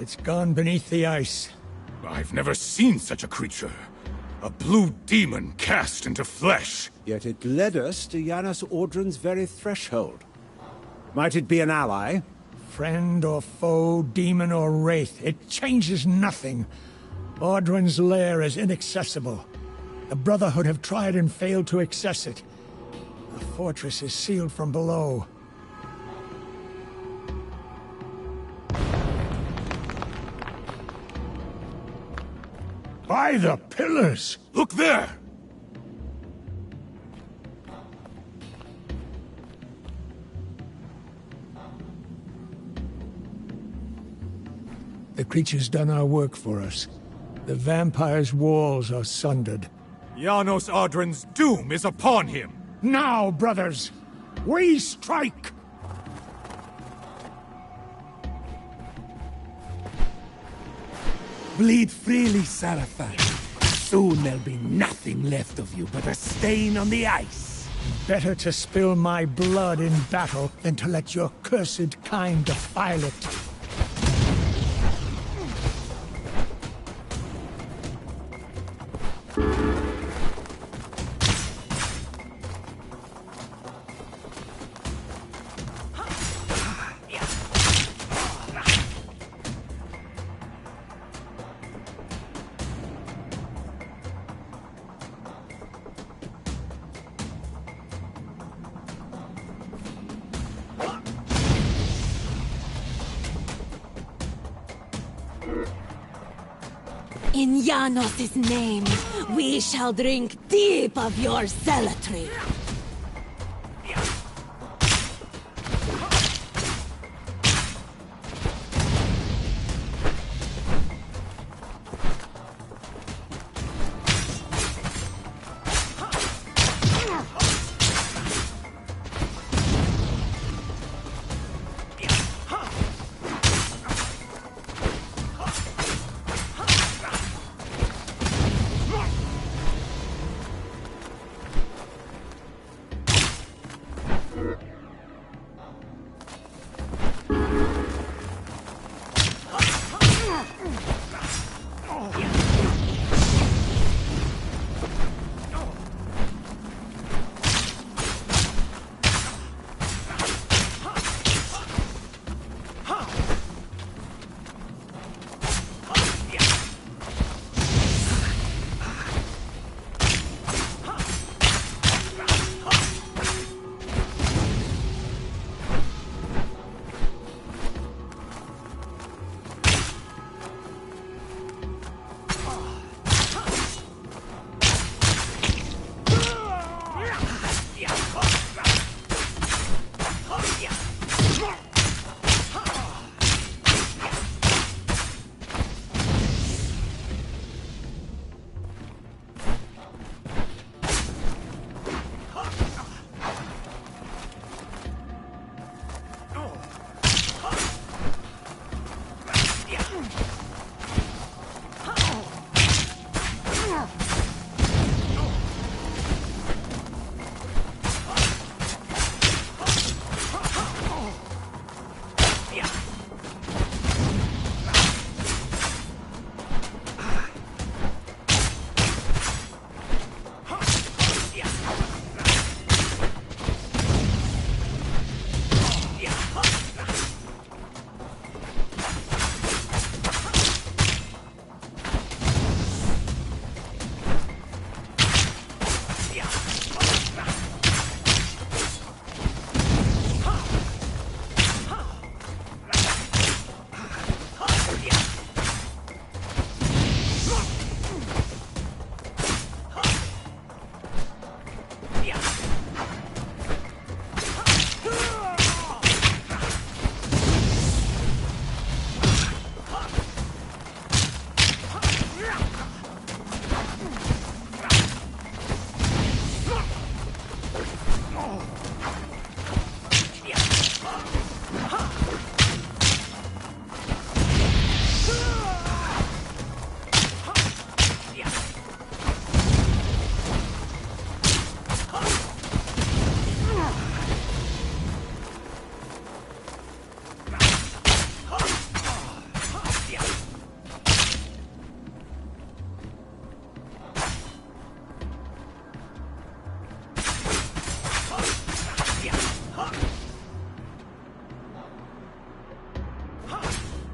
It's gone beneath the ice. I've never seen such a creature. A blue demon cast into flesh. Yet it led us to Janos Audrun's very threshold. Might it be an ally? Friend or foe, demon or wraith, it changes nothing. Audrun's lair is inaccessible. The Brotherhood have tried and failed to access it. The fortress is sealed from below. By the pillars! Look there! The creature's done our work for us. The vampire's walls are sundered. Janos Audrun's doom is upon him! Now, brothers! We strike! Bleed freely, Sarafan. Soon there'll be nothing left of you but a stain on the ice. Better to spill my blood in battle than to let your cursed kind defile it. In Janos' name, we shall drink deep of your zealotry.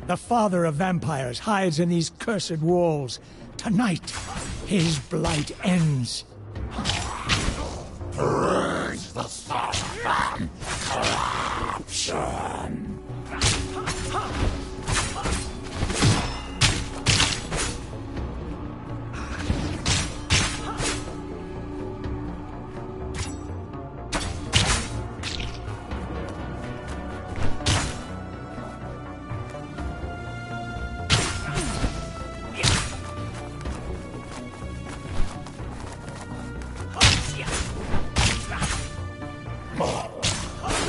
The father of vampires hides in these cursed walls. Tonight, his blight ends. Purge the Sarafan corruption.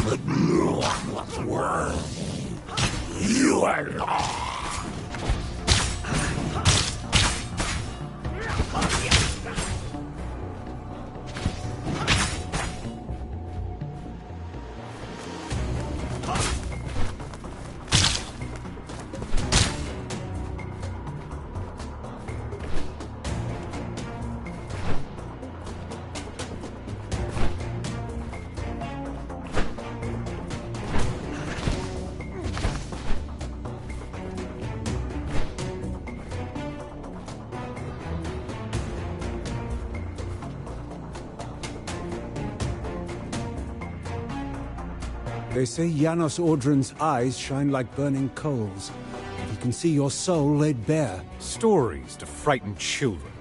But no one was worthy. You are lost. They say Janos Audron's eyes shine like burning coals. He can see your soul laid bare. Stories to frighten children.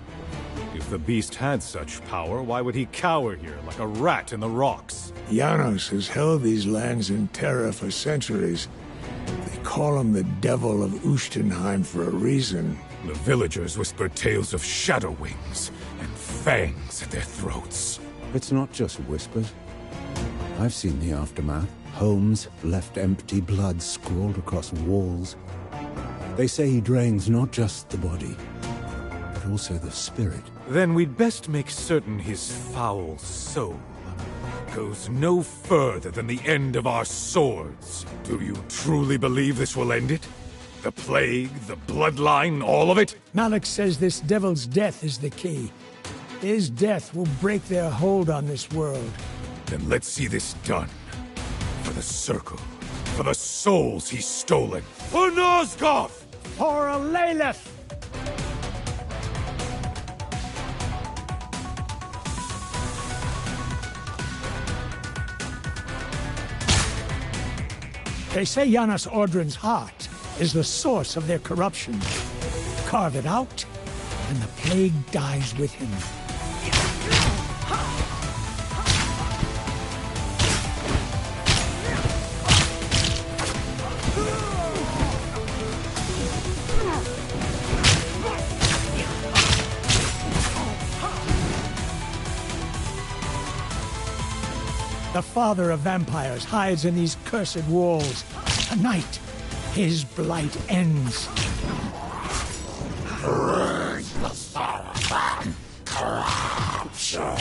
If the beast had such power, why would he cower here like a rat in the rocks? Janos has held these lands in terror for centuries. They call him the Devil of Ustenheim for a reason. The villagers whisper tales of shadow wings and fangs at their throats. It's not just whispers. I've seen the aftermath. Homes left empty, blood scrawled across walls. They say he drains not just the body, but also the spirit. Then we'd best make certain his foul soul goes no further than the end of our swords. Do you truly believe this will end it? The plague, the bloodline, all of it? Malik says this devil's death is the key. His death will break their hold on this world. Then let's see this done. For the Circle. For the souls he's stolen. For Nosgoth! For a Lilith! They say Janos Audron's heart is the source of their corruption. Carve it out, and the plague dies with him. The father of vampires hides in these cursed walls. Tonight, his blight ends. Purge the Sarafan corruption.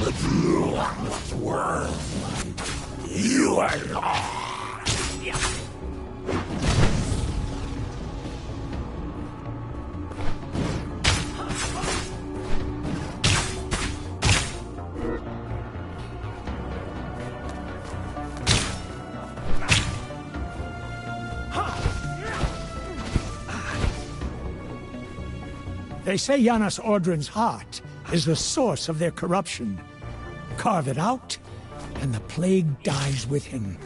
But no one was worthy. You are lost. They say Janos Audron's heart is the source of their corruption. Carve it out, and the plague dies with him.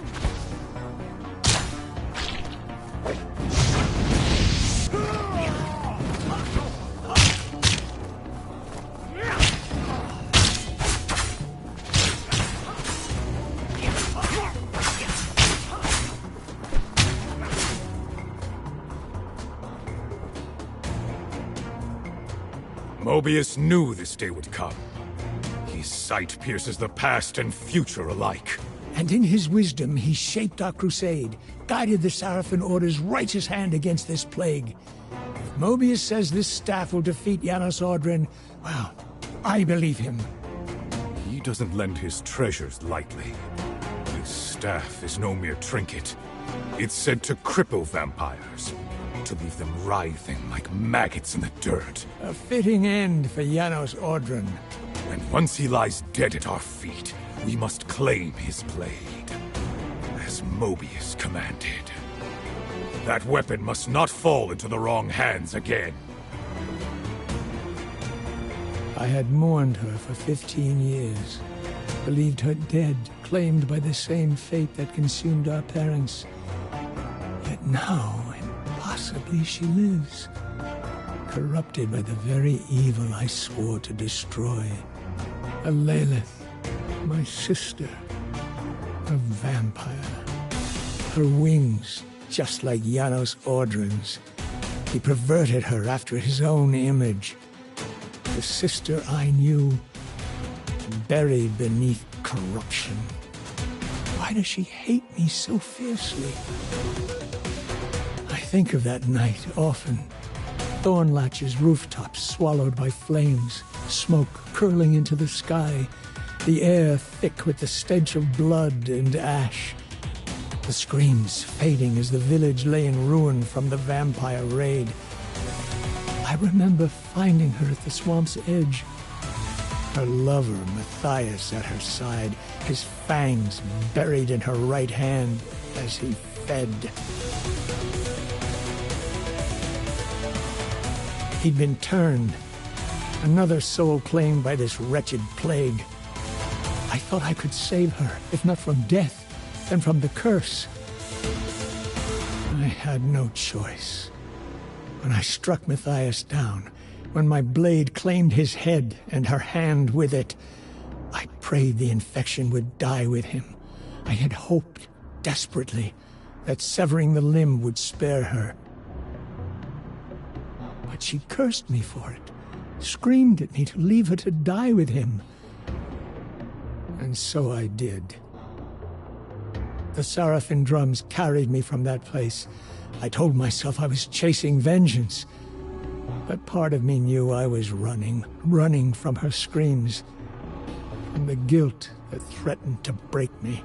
Mobius knew this day would come. His sight pierces the past and future alike. And in his wisdom, he shaped our crusade, guided the Sarafan Order's righteous hand against this plague. If Mobius says this staff will defeat Janos Audron, well, I believe him. He doesn't lend his treasures lightly. This staff is no mere trinket. It's said to cripple vampires, to leave them writhing like maggots in the dirt. A fitting end for Janos Ordren. And once he lies dead at our feet, we must claim his blade, as Mobius commanded. That weapon must not fall into the wrong hands again. I had mourned her for 15 years, believed her dead, claimed by the same fate that consumed our parents. Yet now, impossibly, she lives, corrupted by the very evil I swore to destroy. A Lilith, my sister, a vampire. Her wings, just like Janos Ordren's. He perverted her after his own image. The sister I knew, buried beneath corruption. Why does she hate me so fiercely? I think of that night often. Thornlatch's rooftops swallowed by flames, smoke curling into the sky, the air thick with the stench of blood and ash. The screams fading as the village lay in ruin from the vampire raid. I remember finding her at the swamp's edge. Her lover, Matthias, at her side, his fangs buried in her right hand as he fed. He'd been turned, another soul claimed by this wretched plague. I thought I could save her, if not from death, then from the curse. I had no choice. When I struck Matthias down, when my blade claimed his head and her hand with it, I prayed the infection would die with him. I had hoped, desperately, that severing the limb would spare her. But she cursed me for it, screamed at me to leave her to die with him. And so I did. The Sarafin drums carried me from that place. I told myself I was chasing vengeance. But part of me knew I was running from her screams, from the guilt that threatened to break me.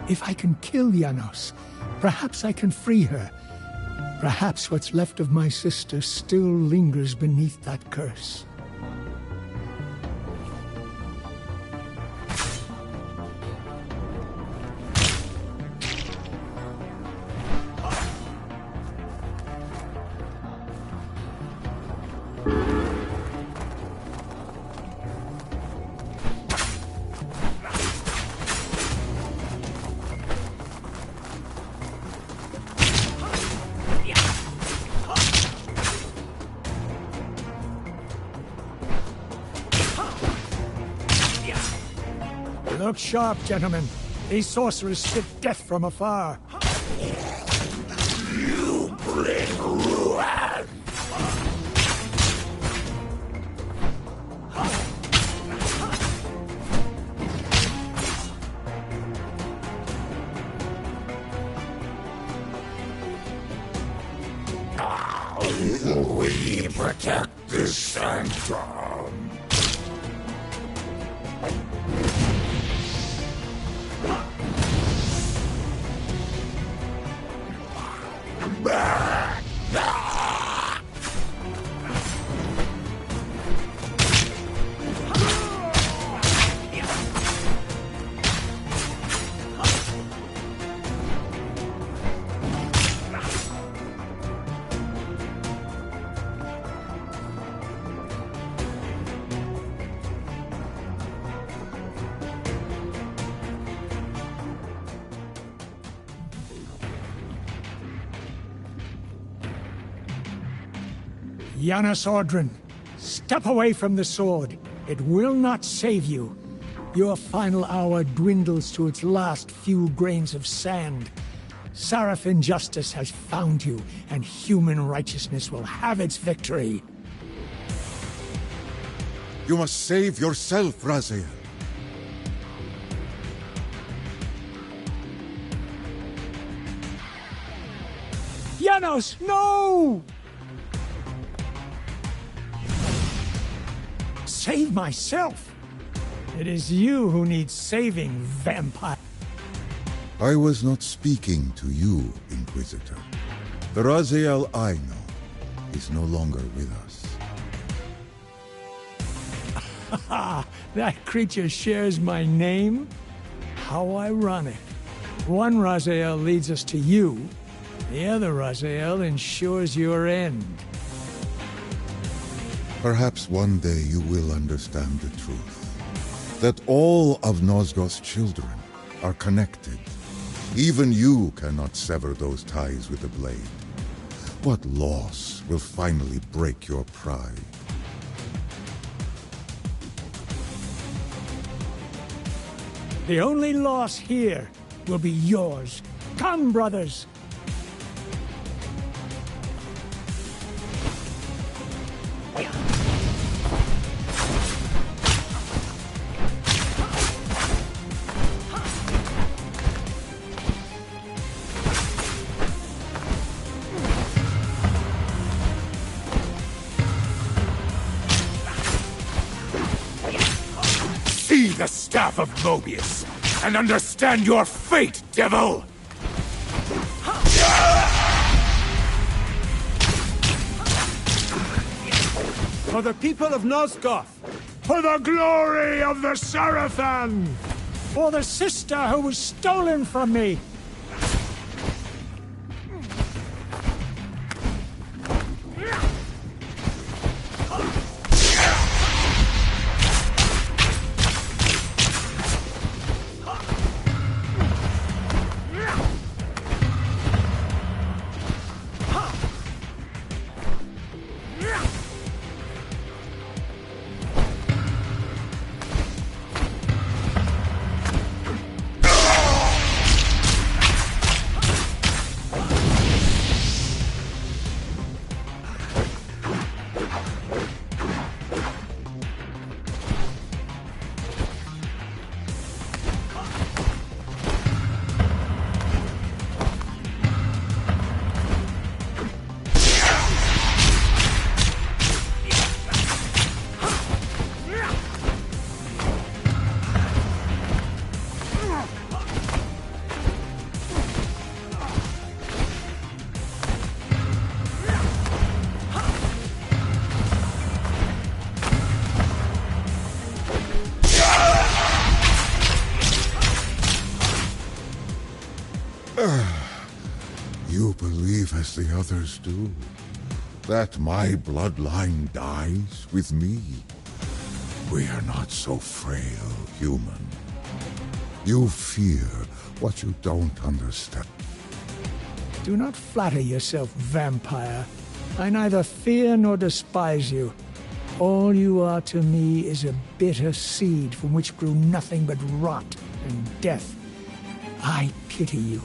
If I can kill Janos, perhaps I can free her. Perhaps what's left of my sister still lingers beneath that curse. Look sharp, gentlemen. These sorcerers spit death from afar. You bring ruin! We protect this sanctum. Janos Ordren, step away from the sword. It will not save you. Your final hour dwindles to its last few grains of sand. Sarafin justice has found you, and human righteousness will have its victory. You must save yourself, Raziel. Janos, no! save myself. It is you who need saving, vampire. I was not speaking to you, Inquisitor. The Raziel I know is no longer with us. Ah, that creature shares my name? How ironic. One Raziel leads us to you, the other Raziel ensures your end. Perhaps one day you will understand the truth. That all of Nosgoth's children are connected. Even you cannot sever those ties with a blade. What loss will finally break your pride? The only loss here will be yours. Come, brothers! See the Staff of Mobius, and understand your fate, devil! For the people of Nosgoth! For the glory of the Sarafan! For the sister who was stolen from me! You believe as the others do, that my bloodline dies with me? We are not so frail, human. You fear what you don't understand. Do not flatter yourself, vampire. I neither fear nor despise you. All you are to me is a bitter seed from which grew nothing but rot and death. I pity you.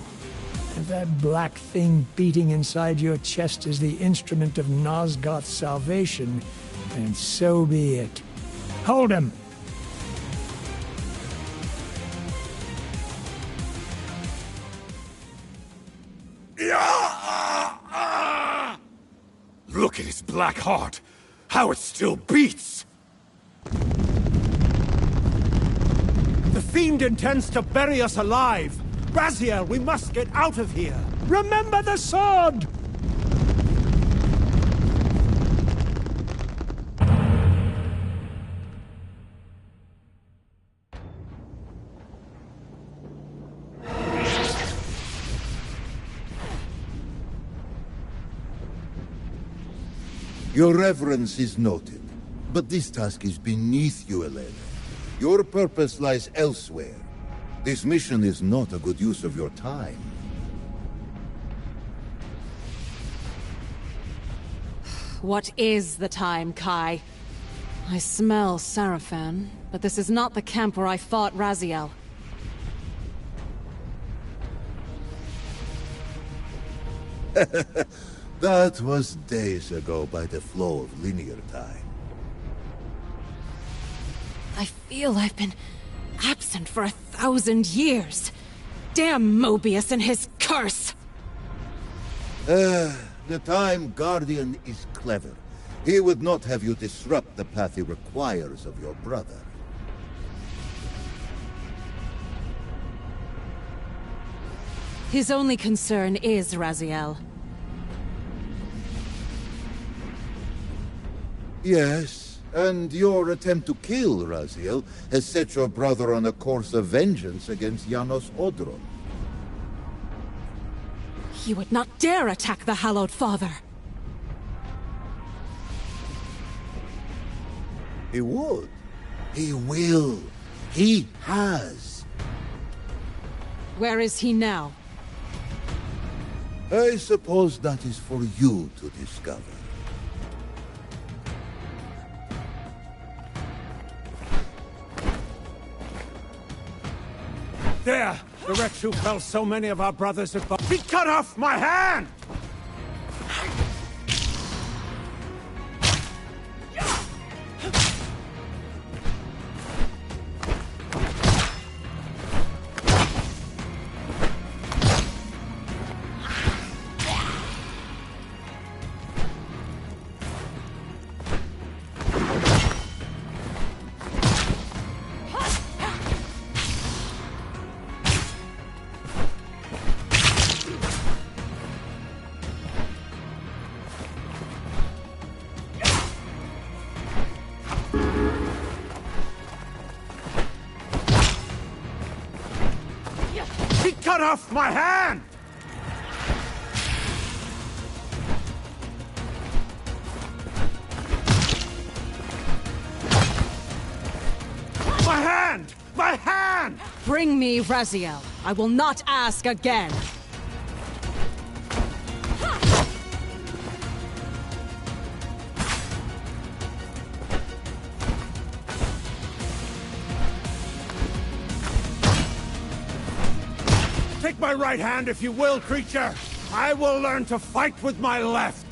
If that black thing beating inside your chest is the instrument of Nosgoth's salvation, then so be it. Hold him! Look at his black heart! How it still beats! The fiend intends to bury us alive! Raziel, we must get out of here! Remember the sword! Your reverence is noted, but this task is beneath you, Elena. Your purpose lies elsewhere. This mission is not a good use of your time. What is the time, Kai? I smell Sarafan, but this is not the camp where I fought Raziel. That was days ago by the flow of linear time. I feel I've been absent for 1,000 years. Damn Mobius and his curse! The Time Guardian is clever, He would not have you disrupt the path he requires of your brother. His only concern is Raziel. Yes, and your attempt to kill Raziel has set your brother on a course of vengeance against Janos Odron. He would not dare attack the Hallowed Father. He would. He will. He has. Where is he now? I suppose that is for you to discover. There! The wretch who fell so many of our brothers have... He cut off my hand! He cut off my hand! My hand! My hand! Bring me Raziel. I will not ask again. Take my right hand if you will, creature! I will learn to fight with my left!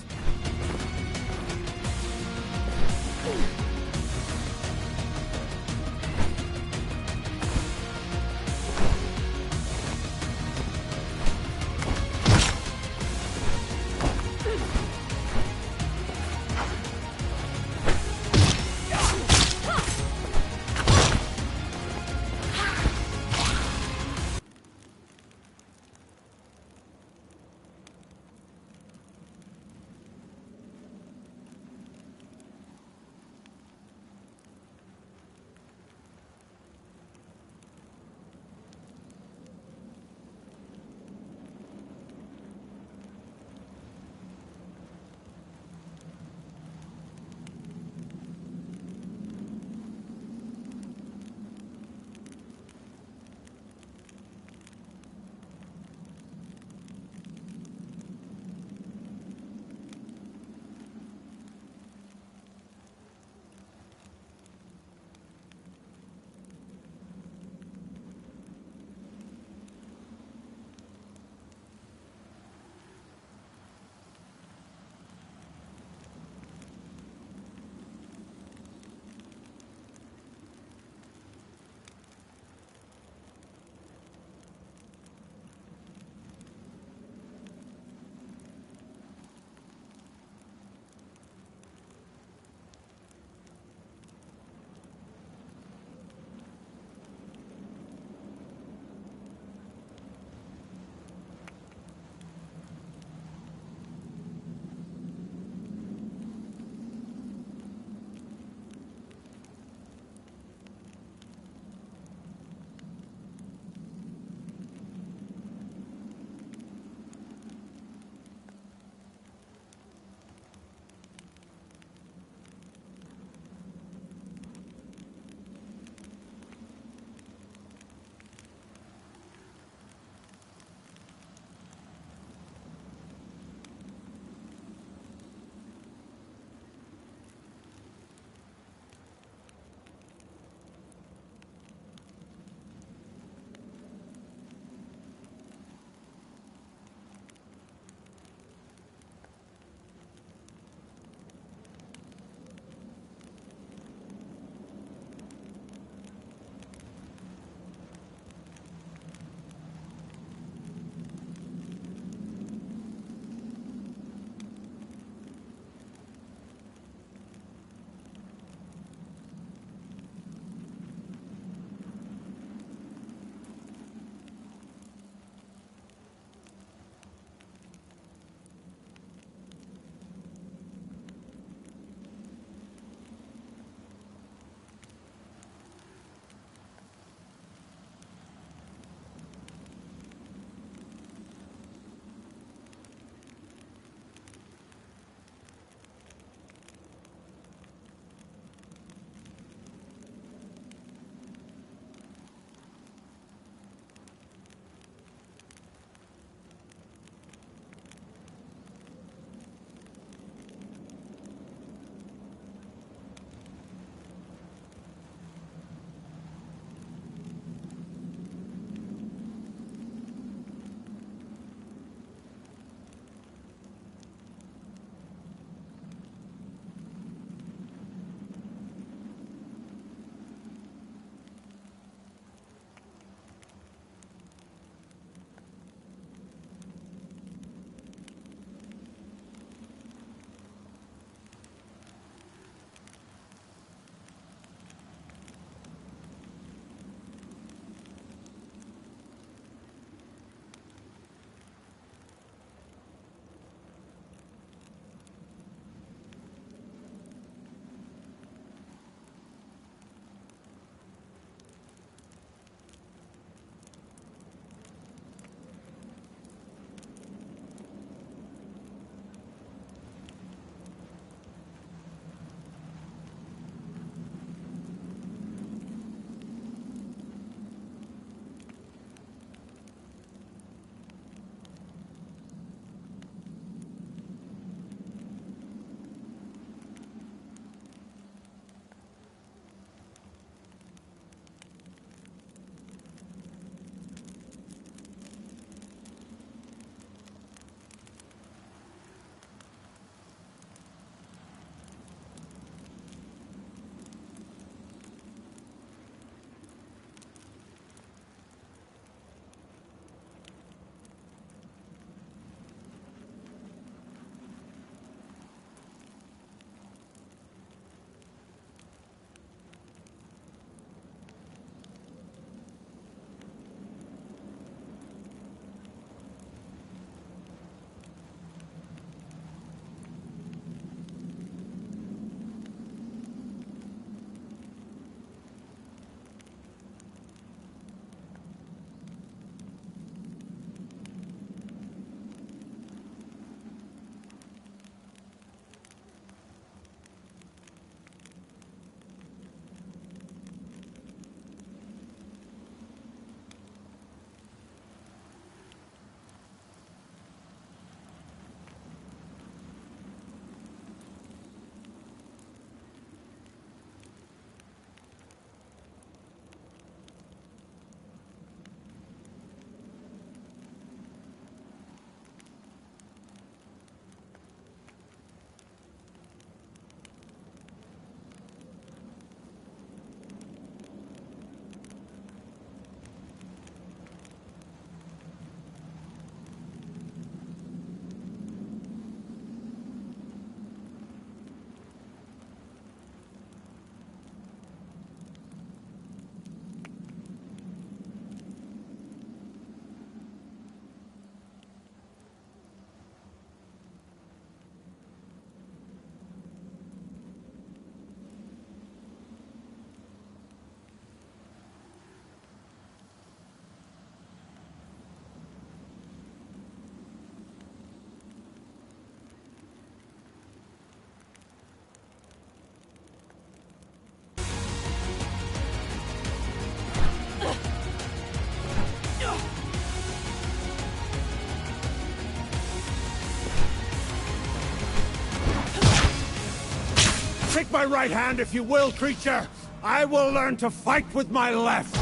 Take my right hand if you will, creature. I will learn to fight with my left.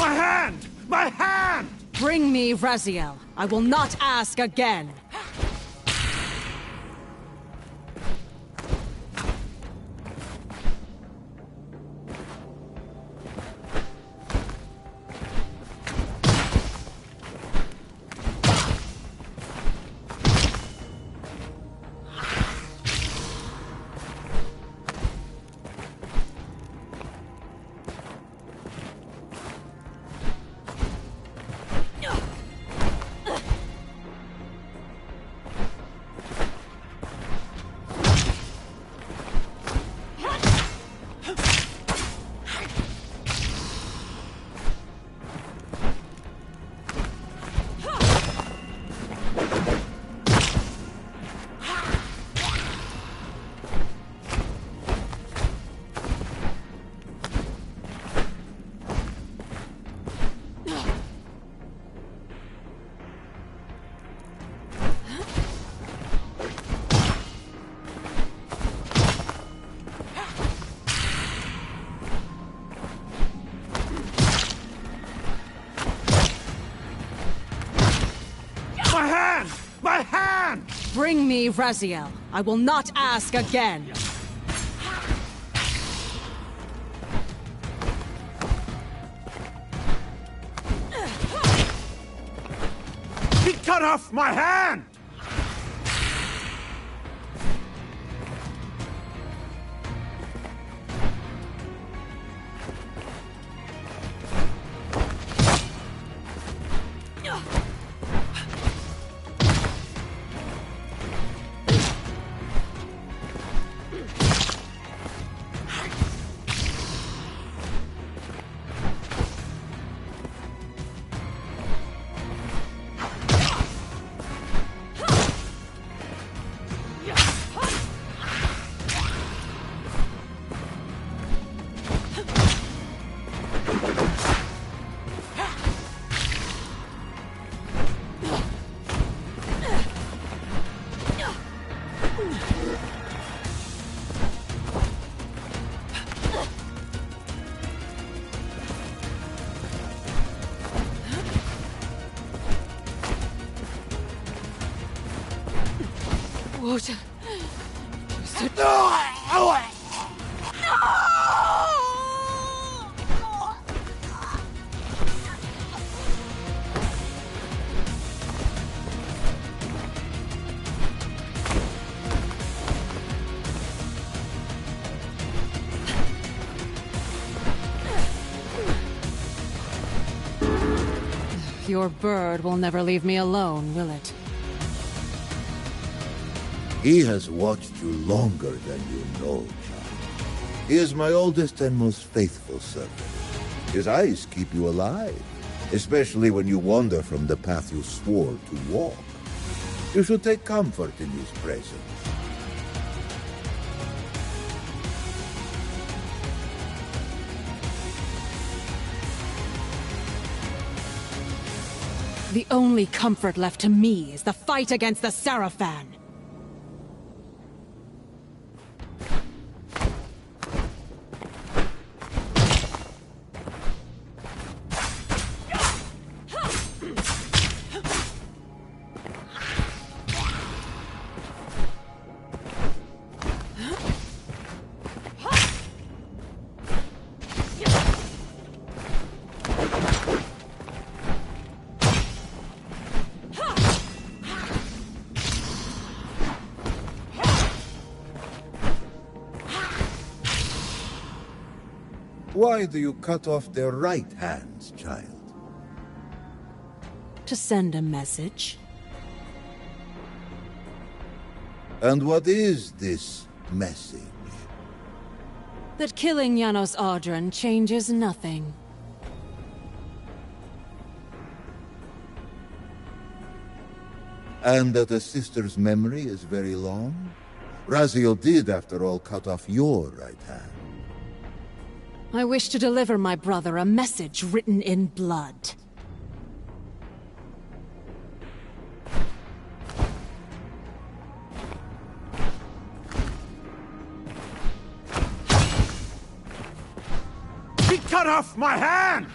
My hand! My hand! Bring me Raziel. I will not ask again. Bring me Raziel. I will not ask again. He cut off my hand! What? Your bird will never leave me alone, will it? He has watched you longer than you know, child. He is my oldest and most faithful servant. His eyes keep you alive, especially when you wander from the path you swore to walk. You should take comfort in his presence. The only comfort left to me is the fight against the Sarafan. Why do you cut off their right hands, child? To send a message. And what is this message? That killing Janos Audron changes nothing. And that a sister's memory is very long? Raziel did, after all, cut off your right hand. I wish to deliver my brother a message written in blood. cut off my hand!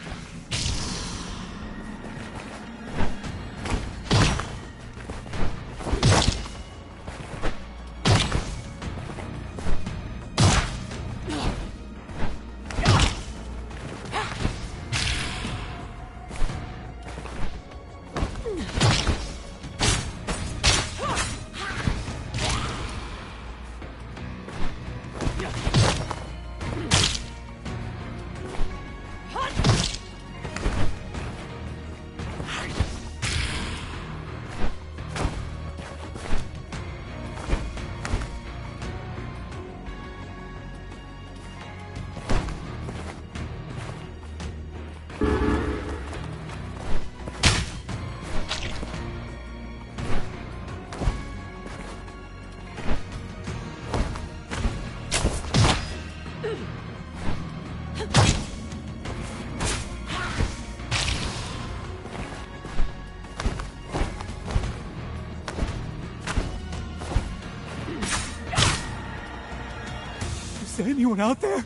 Is there anyone out there?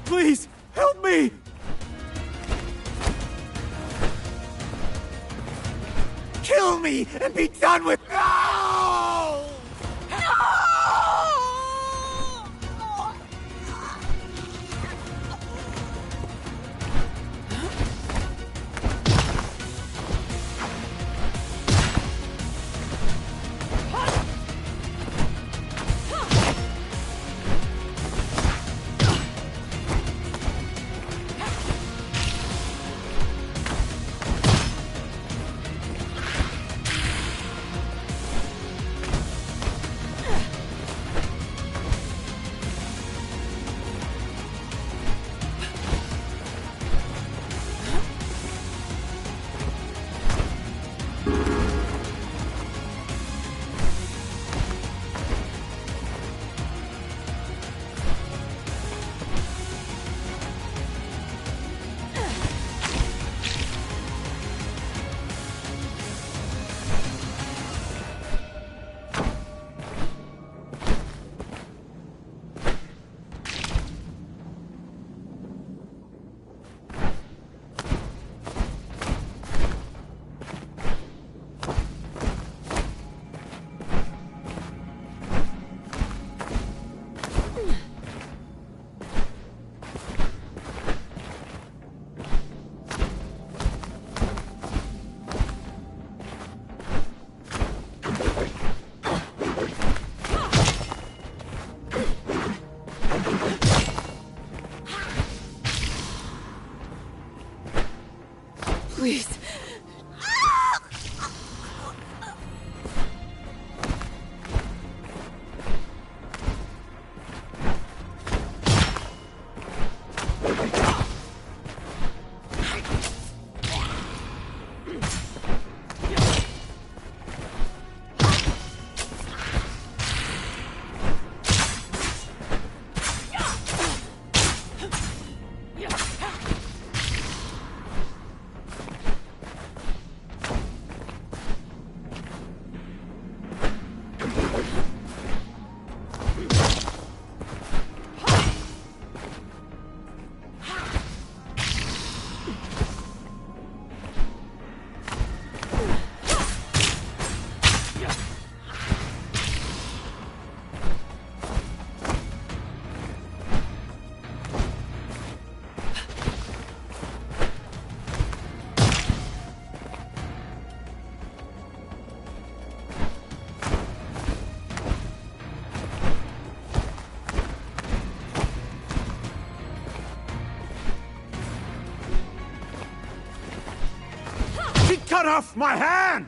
Please, help me! Kill me and be done with... No! Please. Cut off my hand!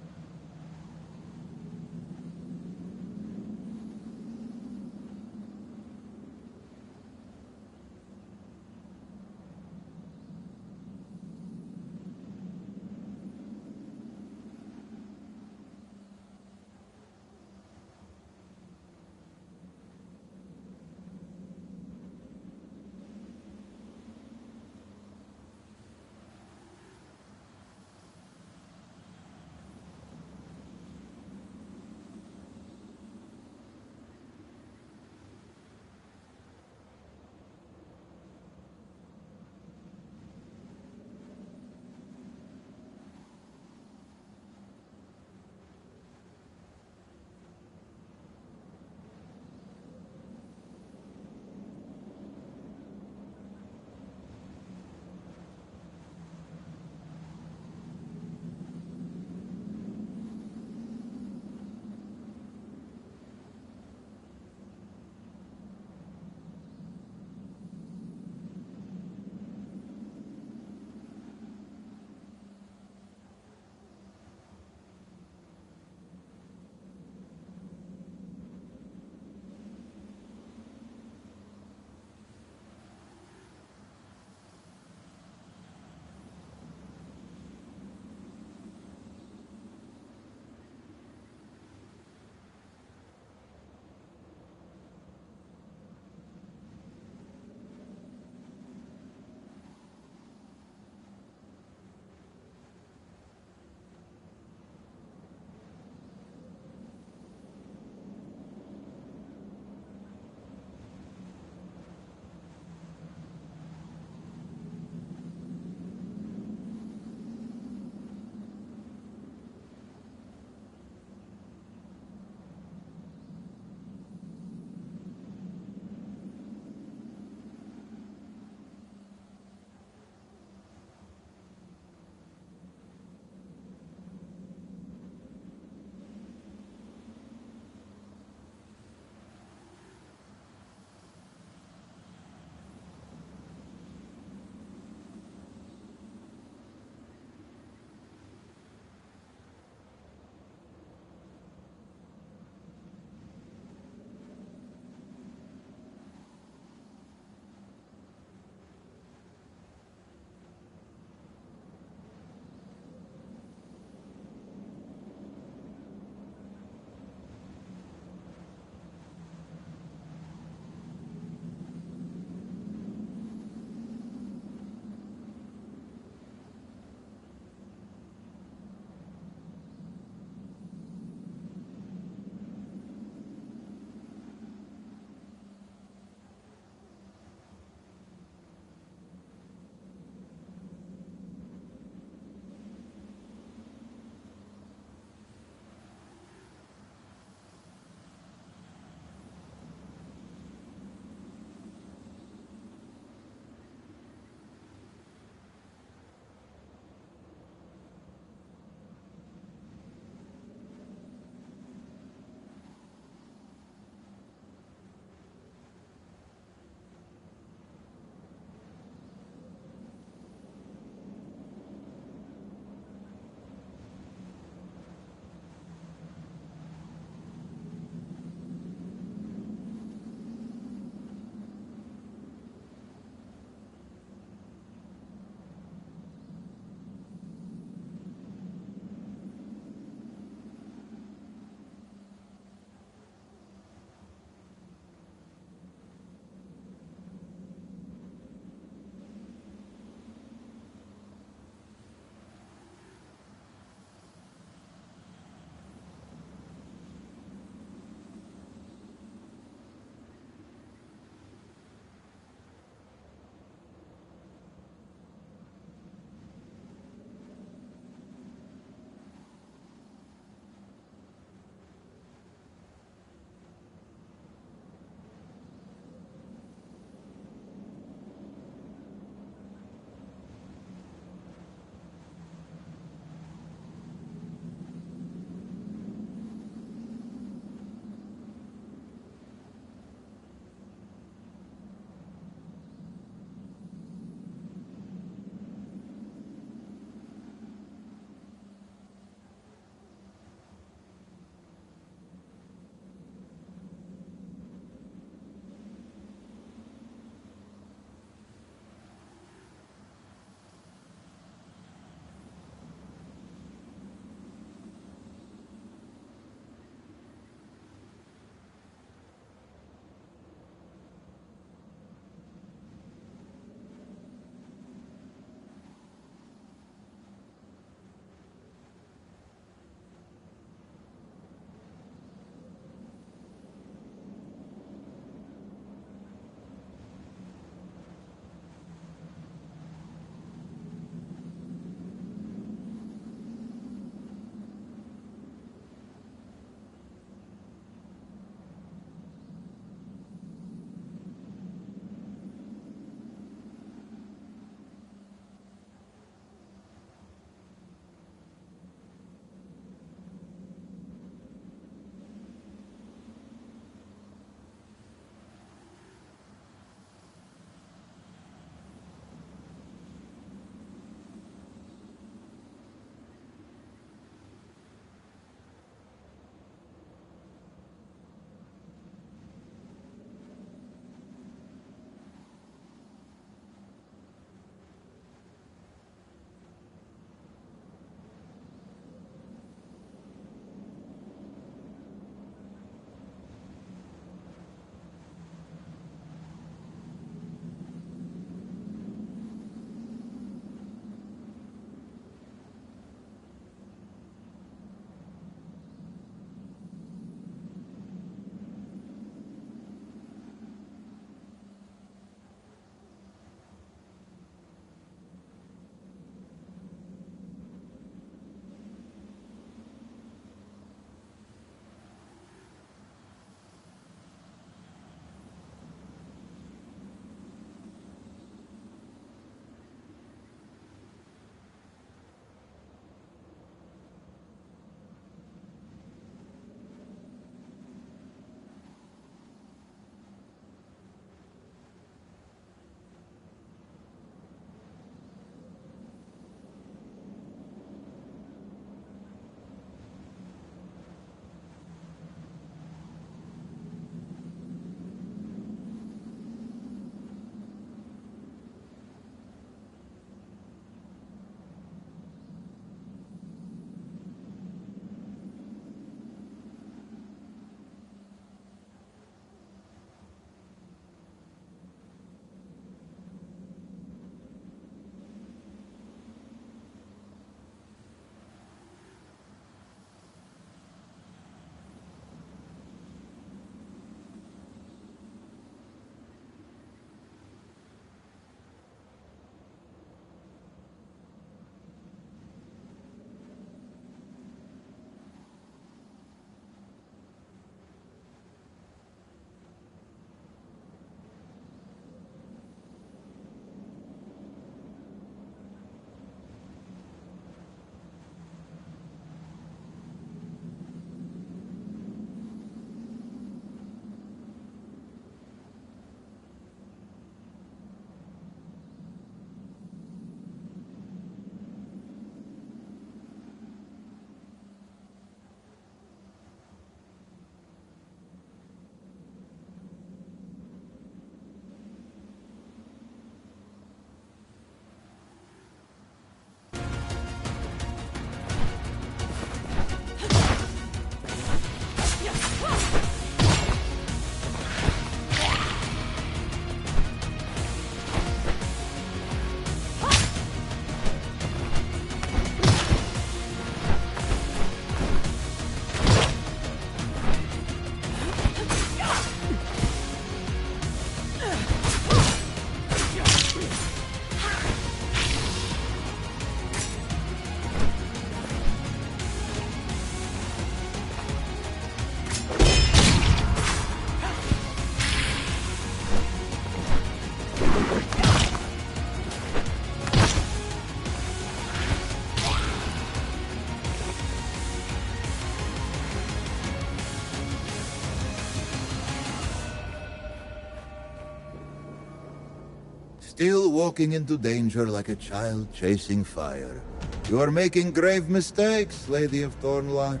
Still walking into danger like a child chasing fire. You are making grave mistakes, Lady of Thornwatch.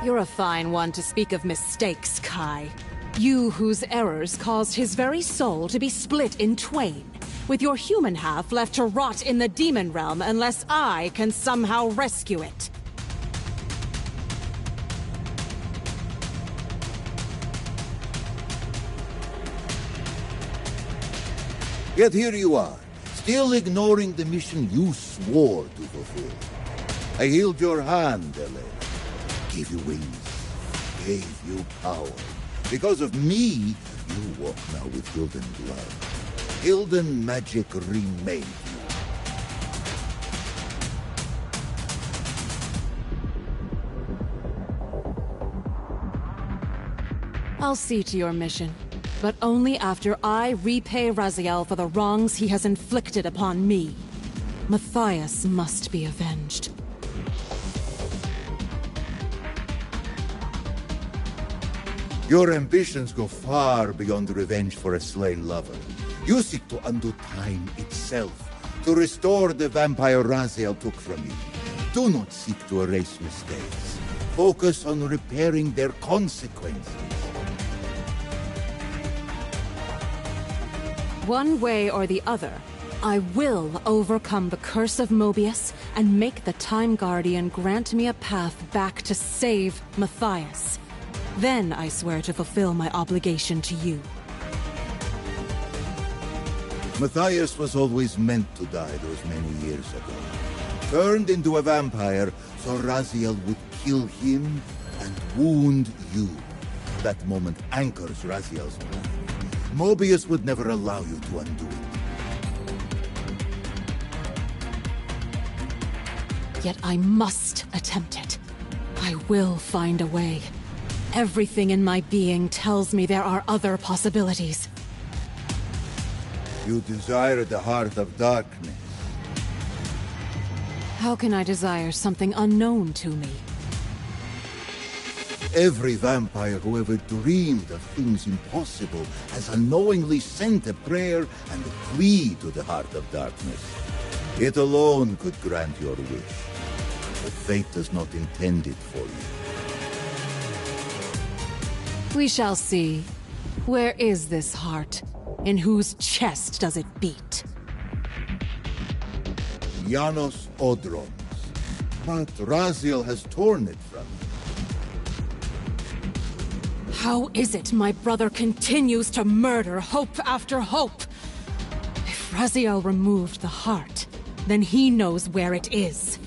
You're a fine one to speak of mistakes, Kai. You whose errors caused his very soul to be split in twain, with your human half left to rot in the demon realm unless I can somehow rescue it. Yet here you are, still ignoring the mission you swore to fulfill. I healed your hand, Elena. Gave you wings. Gave you power. Because of me, you walk now with Hilden blood. Hilden magic remade you. I'll see to your mission, but only after I repay Raziel for the wrongs he has inflicted upon me. Matthias must be avenged. Your ambitions go far beyond revenge for a slain lover. You seek to undo time itself, to restore the vampire Raziel took from you. Do not seek to erase mistakes. Focus on repairing their consequences. One way or the other, I will overcome the curse of Mobius and make the Time Guardian grant me a path back to save Matthias. Then I swear to fulfill my obligation to you. Matthias was always meant to die those many years ago. Turned into a vampire so Raziel would kill him and wound you. That moment anchors Raziel's plan. Mobius would never allow you to undo it. Yet I must attempt it. I will find a way. Everything in my being tells me there are other possibilities. You desire the heart of darkness. How can I desire something unknown to me? Every vampire who ever dreamed of things impossible has unknowingly sent a prayer and a plea to the heart of darkness. It alone could grant your wish. But fate does not intend it for you. We shall see. Where is this heart? In whose chest does it beat? Janos Odron's. But Raziel has torn it from you. How is it my brother continues to murder hope after hope? If Raziel removed the heart, then he knows where it is.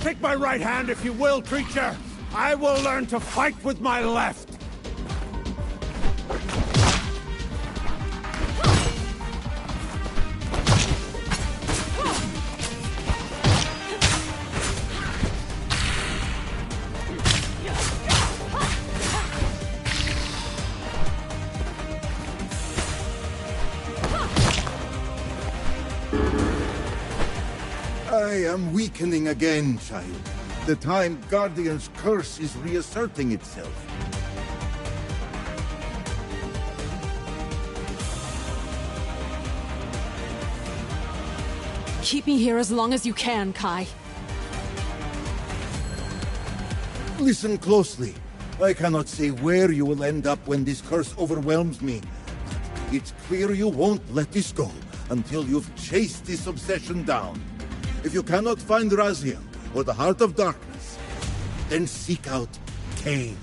Take my right hand if you will, creature! I will learn to fight with my left! I am weakening again, child. The Time Guardian's curse is reasserting itself. Keep me here as long as you can, Kai. Listen closely. I cannot say where you will end up when this curse overwhelms me. It's clear you won't let this go until you've chased this obsession down. If you cannot find Raziel or the Heart of Darkness, then seek out Cain.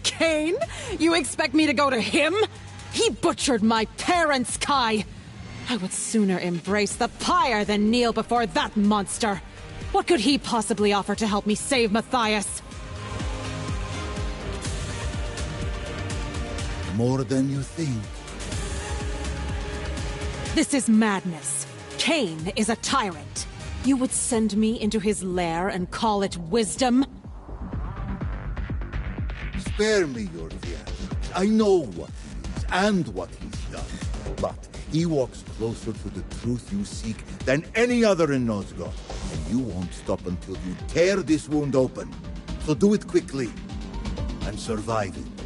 Cain? You expect me to go to him? He butchered my parents, Kai! I would sooner embrace the pyre than kneel before that monster! What could he possibly offer to help me save Matthias? More than you think. This is madness. Cain is a tyrant. You would send me into his lair and call it wisdom? Spare me your theatrics. I know what he is and what he's done. But he walks closer to the truth you seek than any other in Nosgoth. And you won't stop until you tear this wound open. So do it quickly and survive it.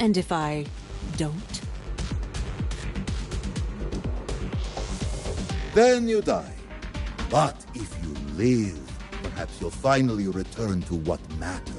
And if I don't? Then you die. But if you live, perhaps you'll finally return to what matters.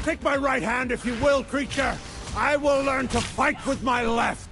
Take my right hand, if you will, creature. I will learn to fight with my left.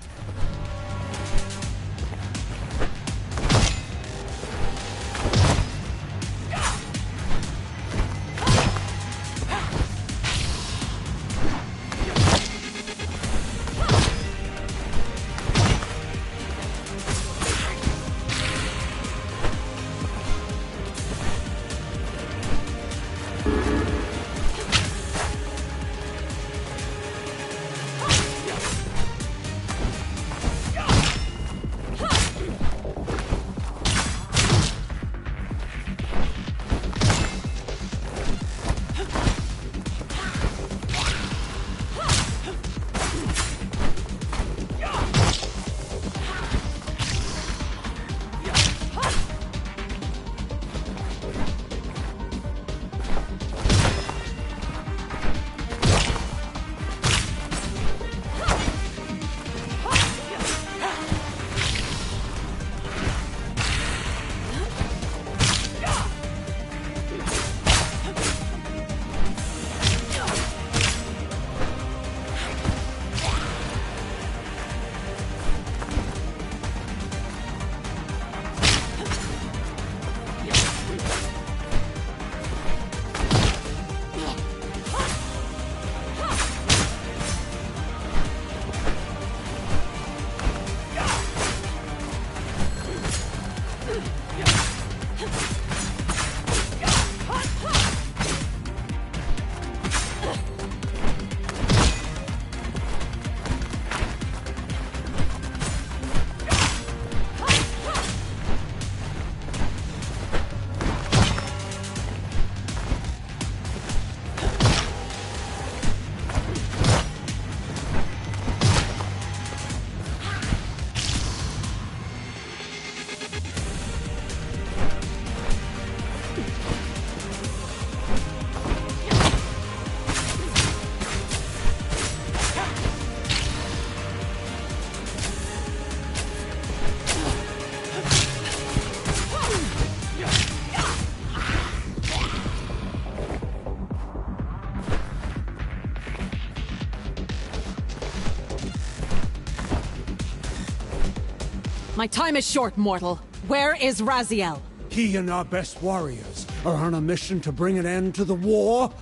My time is short, mortal. Where is Raziel? He and our best warriors are on a mission to bring an end to the war.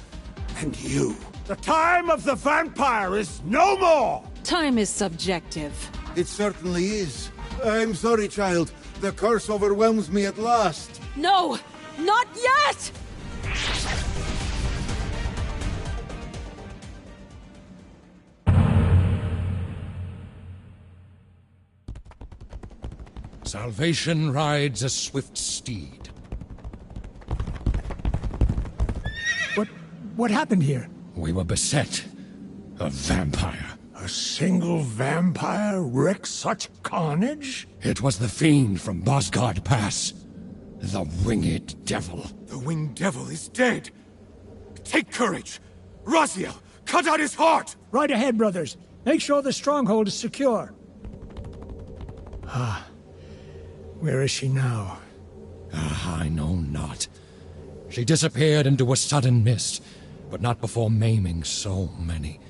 And you. The time of the vampire is no more! Time is subjective. It certainly is. I'm sorry, child. The curse overwhelms me at last. No! Not yet! Salvation rides a swift steed. What happened here? We were beset. A vampire. A single vampire wreaked such carnage? It was the fiend from Bosgard Pass. The Winged Devil. The Winged Devil is dead. Take courage. Raziel, cut out his heart! Right ahead, brothers. Make sure the stronghold is secure. Where is she now? I know not. She disappeared into a sudden mist, but not before maiming so many.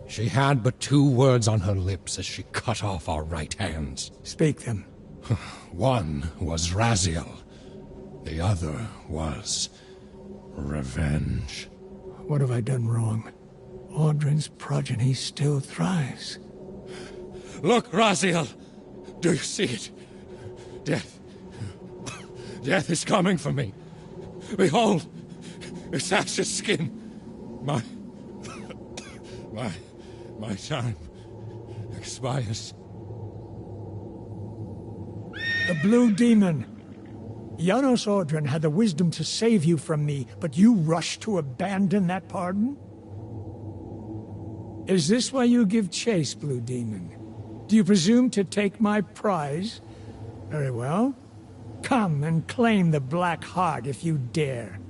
She had but 2 words on her lips as she cut off our right hands. Speak them. One was Raziel. The other was revenge. What have I done wrong? Audrin's progeny still thrives. Look, Raziel! Do you see it? Death. Death is coming for me. Behold! Its ashes skin. My time expires. The Blue Demon. Janos Audrin had the wisdom to save you from me, but you rushed to abandon that pardon? Is this why you give chase, Blue Demon? Do you presume to take my prize? Very well. Come and claim the Black Heart if you dare.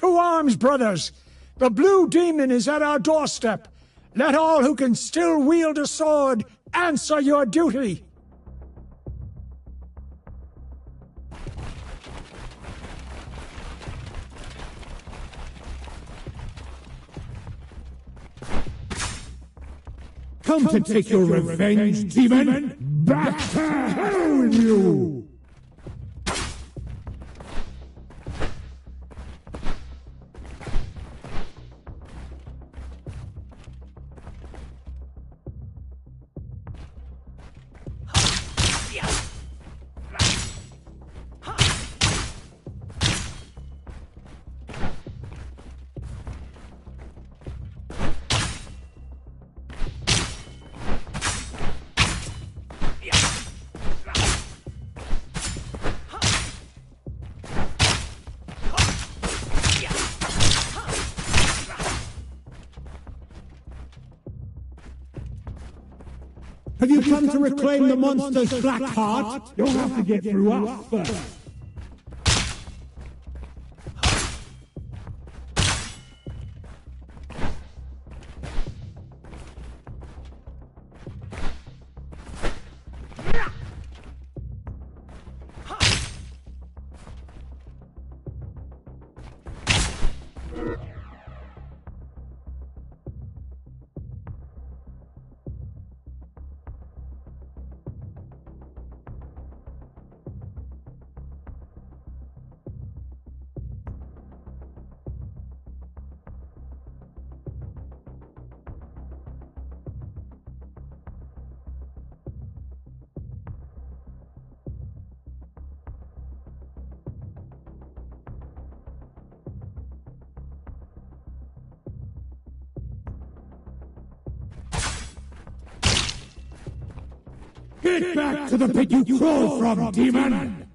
To arms, brothers! The Blue Demon is at our doorstep. Let all who can still wield a sword answer your duty. Come to take your revenge, demon! Back to hell with you! Have you come to reclaim the monster's black heart? You'll have to get through us first. Get back to the pit you crawled from, demon!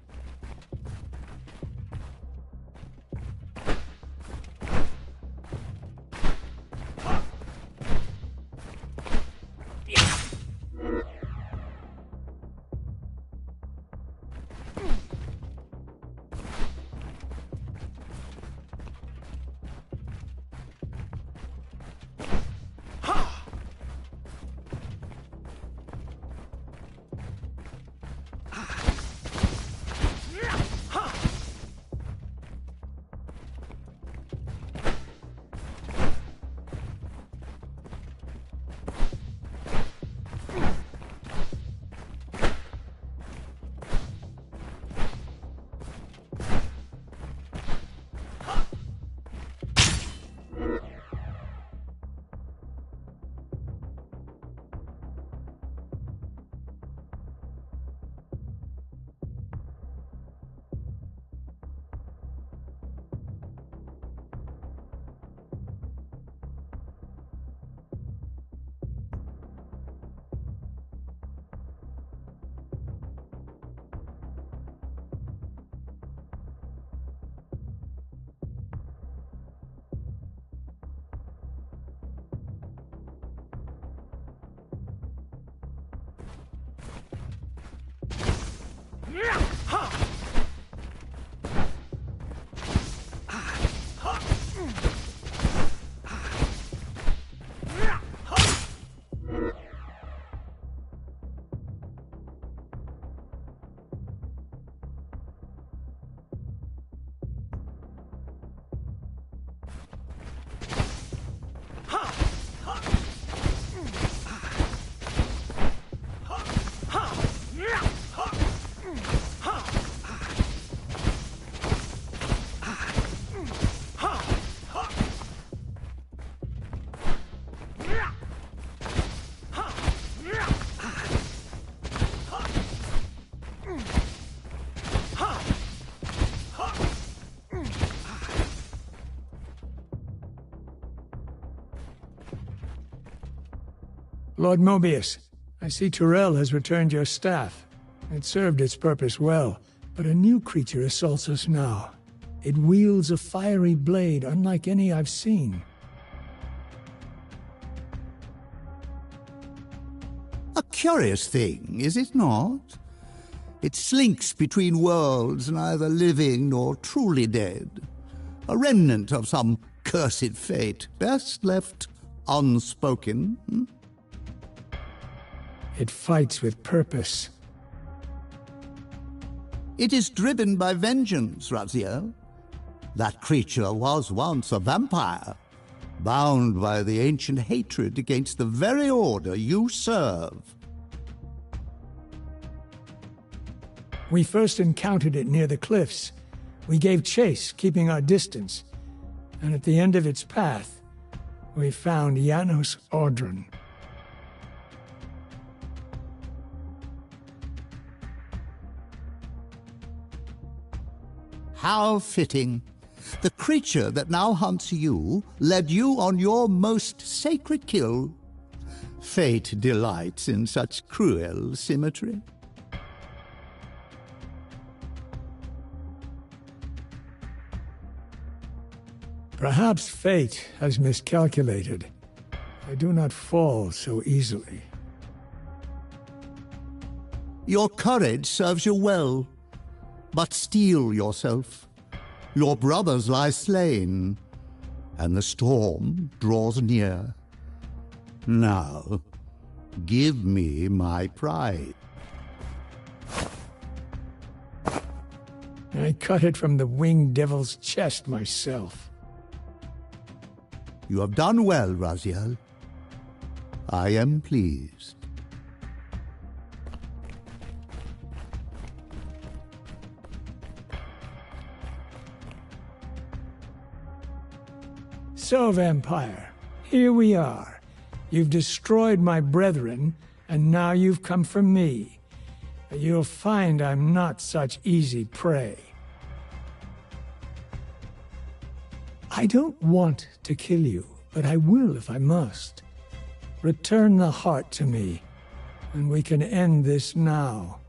Lord Mobius, I see Tyrell has returned your staff. It served its purpose well, but a new creature assaults us now. It wields a fiery blade unlike any I've seen. A curious thing, is it not? It slinks between worlds, neither living nor truly dead. A remnant of some cursed fate, best left unspoken. It fights with purpose. It is driven by vengeance, Raziel. That creature was once a vampire, bound by the ancient hatred against the very order you serve. We first encountered it near the cliffs. We gave chase, keeping our distance. And at the end of its path, we found Janos Audron. How fitting. The creature that now hunts you led you on your most sacred kill. Fate delights in such cruel symmetry. Perhaps fate has miscalculated. I do not fall so easily. Your courage serves you well. But steel yourself. Your brothers lie slain, and the storm draws near. Now, give me my pride. I cut it from the winged devil's chest myself. You have done well, Raziel. I am pleased. So, Vampire, here we are. You've destroyed my brethren, and now you've come for me. But you'll find I'm not such easy prey. I don't want to kill you, but I will if I must. Return the heart to me, and we can end this now.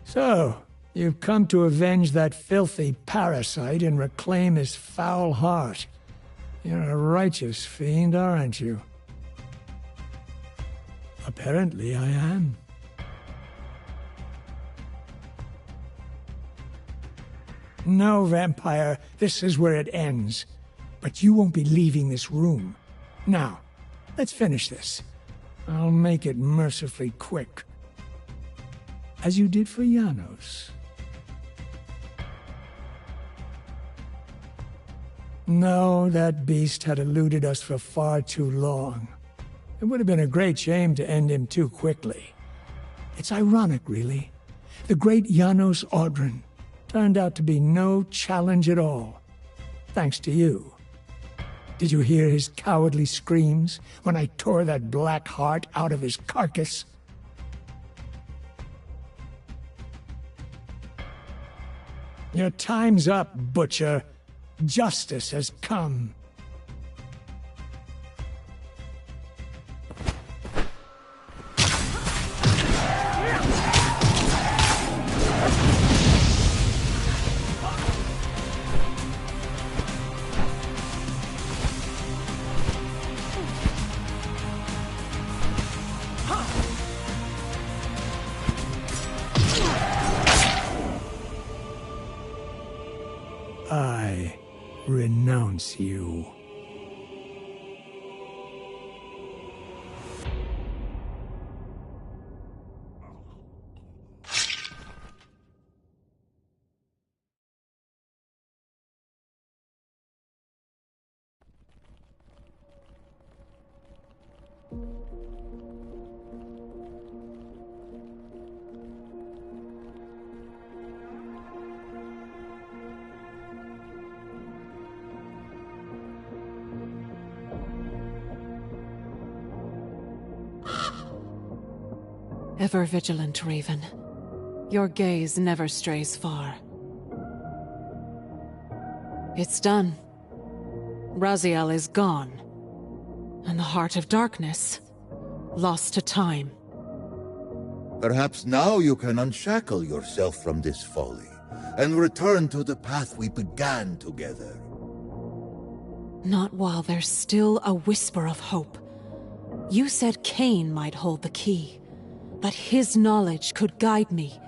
So, you've come to avenge that filthy parasite and reclaim his foul heart. You're a righteous fiend, aren't you? Apparently I am. No, Vampire, this is where it ends. But you won't be leaving this room. Now, let's finish this. I'll make it mercifully quick. As you did for Janos. No, that beast had eluded us for far too long. It would have been a great shame to end him too quickly. It's ironic, really. The great Janos Audron turned out to be no challenge at all. Thanks to you. Did you hear his cowardly screams when I tore that black heart out of his carcass? Your time's up, Butcher. Justice has come. I renounce you. Ever vigilant, Raven. Your gaze never strays far. It's done. Raziel is gone. And the Heart of Darkness, lost to time. Perhaps now you can unshackle yourself from this folly, and return to the path we began together. Not while there's still a whisper of hope. You said Cain might hold the key, that his knowledge could guide me.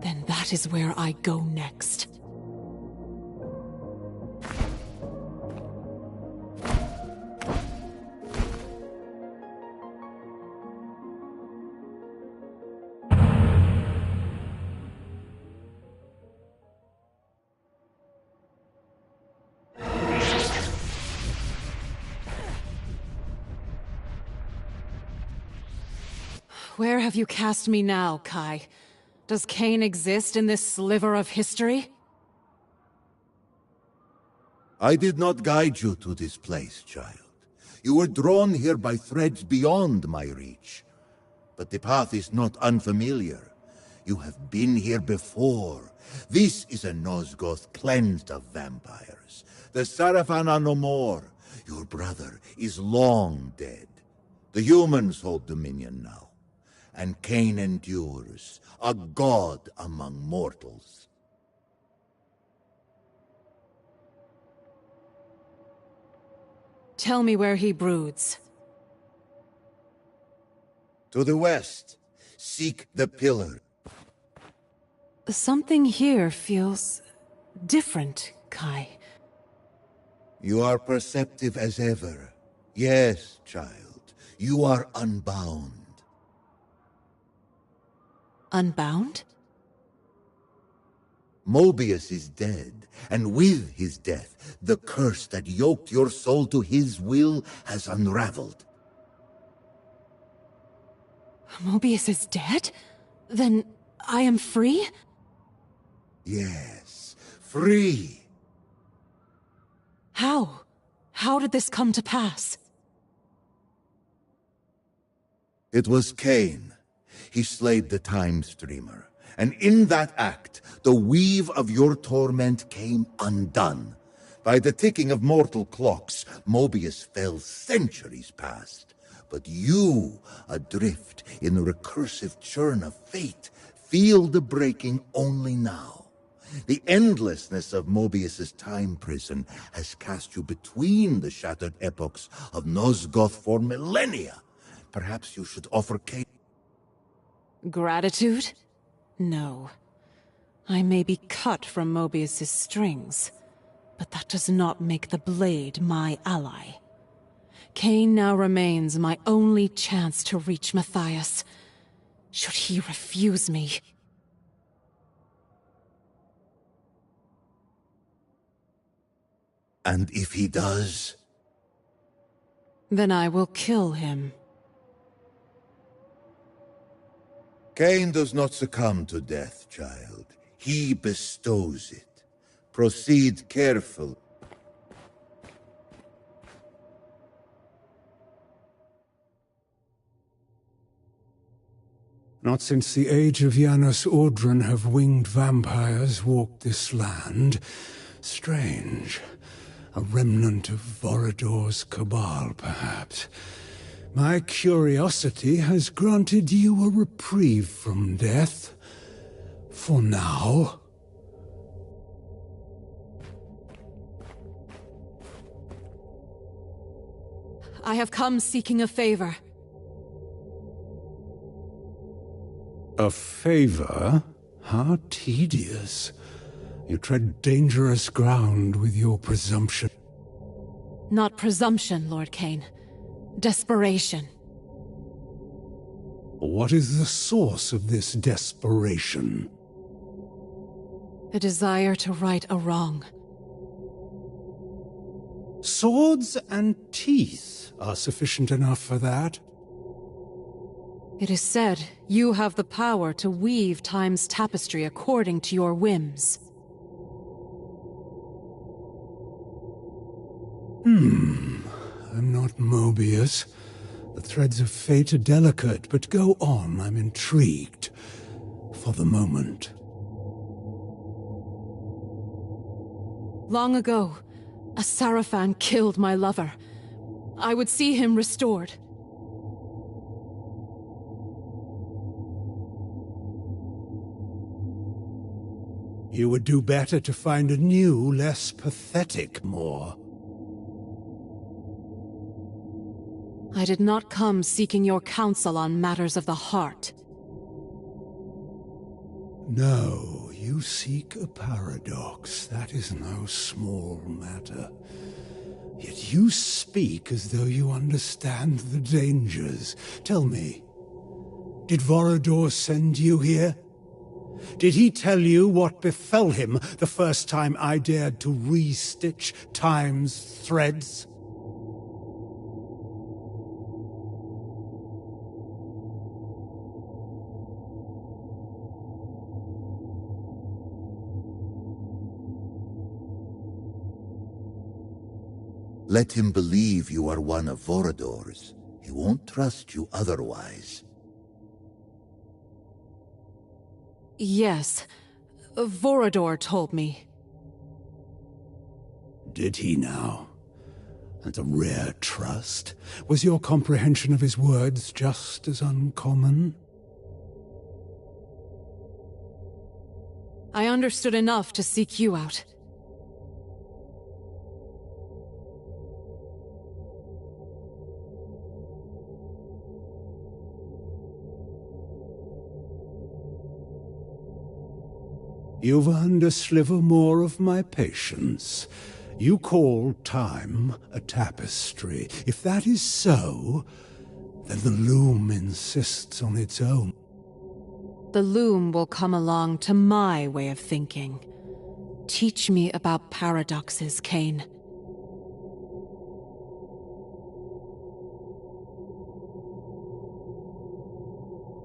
Then that is where I go next. Where have you cast me now, Kai? Does Cain exist in this sliver of history? I did not guide you to this place, child. You were drawn here by threads beyond my reach. But the path is not unfamiliar. You have been here before. This is a Nosgoth cleansed of vampires. The Sarafan are no more. Your brother is long dead. The humans hold dominion now. And Cain endures, a god among mortals. Tell me where he broods. To the west. Seek the pillar. Something here feels different, Kai. You are perceptive as ever. Yes, child. You are unbound. Unbound? Mobius is dead, and with his death, the curse that yoked your soul to his will has unraveled. Mobius is dead? Then I am free? Yes, free. How? How did this come to pass? It was Cain. He slayed the Time Streamer, and in that act, the weave of your torment came undone. By the ticking of mortal clocks, Mobius fell centuries past. But you, adrift in the recursive churn of fate, feel the breaking only now. The endlessness of Mobius's time prison has cast you between the shattered epochs of Nosgoth for millennia. Perhaps you should offer Cain. Gratitude? No. I may be cut from Mobius's strings, but that does not make the blade my ally. Cain now remains my only chance to reach Matthias. Should he refuse me? And if he does? Then I will kill him. Cain does not succumb to death, child. He bestows it. Proceed carefully. Not since the age of Janus Audron have winged vampires walked this land. Strange. A remnant of Vorador's cabal, perhaps. My curiosity has granted you a reprieve from death. For now. I have come seeking a favor. A favor? How tedious. You tread dangerous ground with your presumption. Not presumption, Lord Cain. Desperation. What is the source of this desperation? A desire to right a wrong. Swords and teeth are sufficient enough for that. It is said you have the power to weave time's tapestry according to your whims. I'm not Mobius. The threads of fate are delicate, but go on, I'm intrigued. For the moment. Long ago, a Sarafan killed my lover. I would see him restored. You would do better to find a new, less pathetic Moor. I did not come seeking your counsel on matters of the heart. No, you seek a paradox. That is no small matter. Yet you speak as though you understand the dangers. Tell me, did Vorador send you here? Did he tell you what befell him the first time I dared to re-stitch time's threads? Let him believe you are one of Vorador's. He won't trust you otherwise. Yes, Vorador told me. Did he now? And a rare trust? Was your comprehension of his words just as uncommon? I understood enough to seek you out. You've earned a sliver more of my patience. You call time a tapestry. If that is so, then the loom insists on its own. The loom will come along to my way of thinking. Teach me about paradoxes, Cain.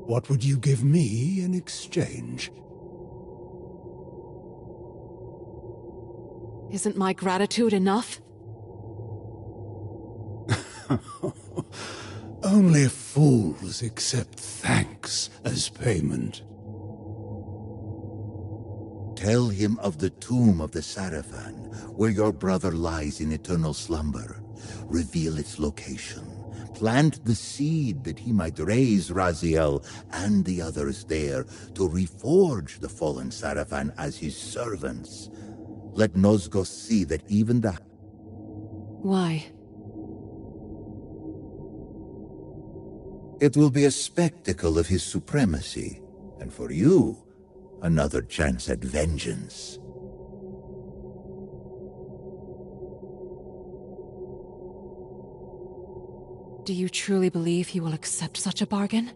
What would you give me in exchange? Isn't my gratitude enough? Only fools accept thanks as payment. Tell him of the tomb of the Sarafan, where your brother lies in eternal slumber. Reveal its location. Plant the seed that he might raise Raziel and the others there to reforge the fallen Sarafan as his servants. Let Nosgos see that even the... Why? It will be a spectacle of his supremacy, and for you, another chance at vengeance. Do you truly believe he will accept such a bargain?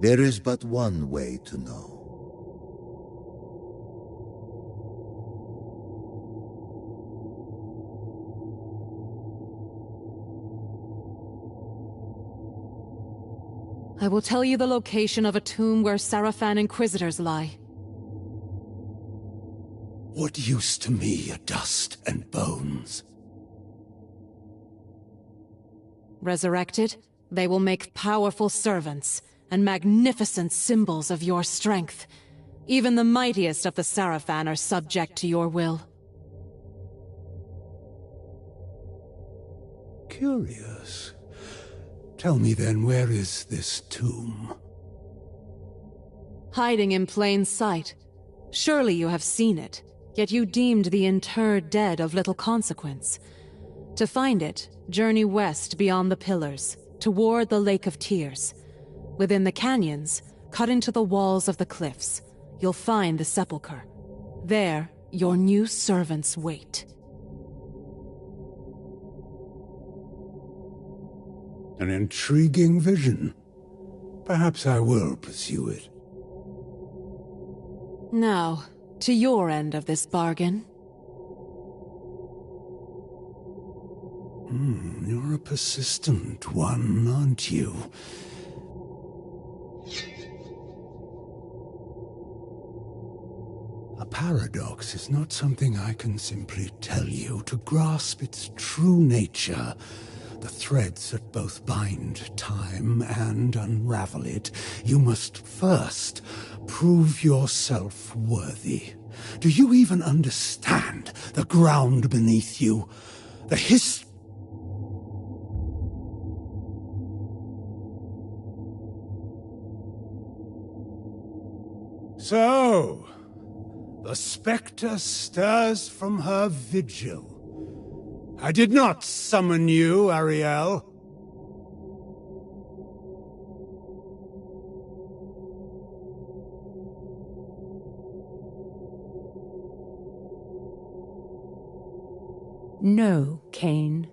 There is but one way to know. I will tell you the location of a tomb where Sarafan Inquisitors lie. What use to me are dust and bones? Resurrected, they will make powerful servants and magnificent symbols of your strength. Even the mightiest of the Sarafan are subject to your will. Curious. Tell me then, where is this tomb? Hiding in plain sight. Surely you have seen it, yet you deemed the interred dead of little consequence. To find it, journey west beyond the pillars, toward the Lake of Tears. Within the canyons, cut into the walls of the cliffs, you'll find the sepulchre. There, your new servants wait. An intriguing vision. Perhaps I will pursue it. Now, to your end of this bargain. You're a persistent one, aren't you? A paradox is not something I can simply tell you. To grasp its true nature, the threads that both bind time and unravel it, you must first prove yourself worthy. Do you even understand the ground beneath you? The history? So, the spectre stirs from her vigil. I did not summon you, Ariel. No, Cain.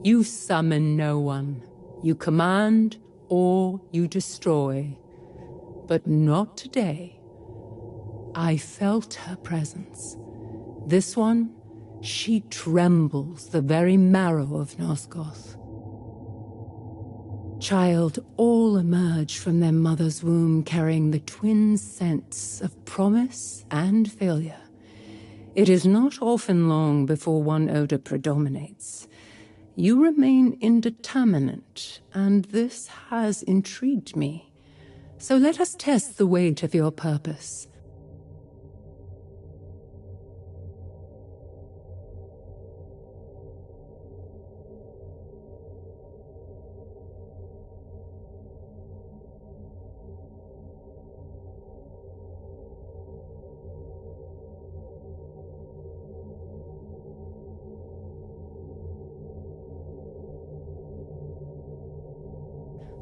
You summon no one. You command or you destroy. But not today. I felt her presence. This one, she trembles the very marrow of Nosgoth. Child, all emerge from their mother's womb carrying the twin scents of promise and failure. It is not often long before one odor predominates. You remain indeterminate, and this has intrigued me. So let us test the weight of your purpose.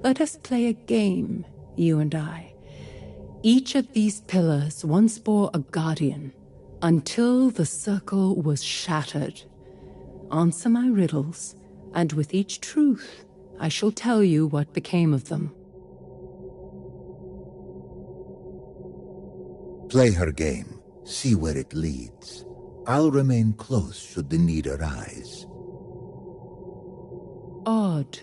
Let us play a game, you and I. Each of these pillars once bore a guardian, until the circle was shattered. Answer my riddles, and with each truth, I shall tell you what became of them. Play her game. See where it leads. I'll remain close should the need arise. Odd.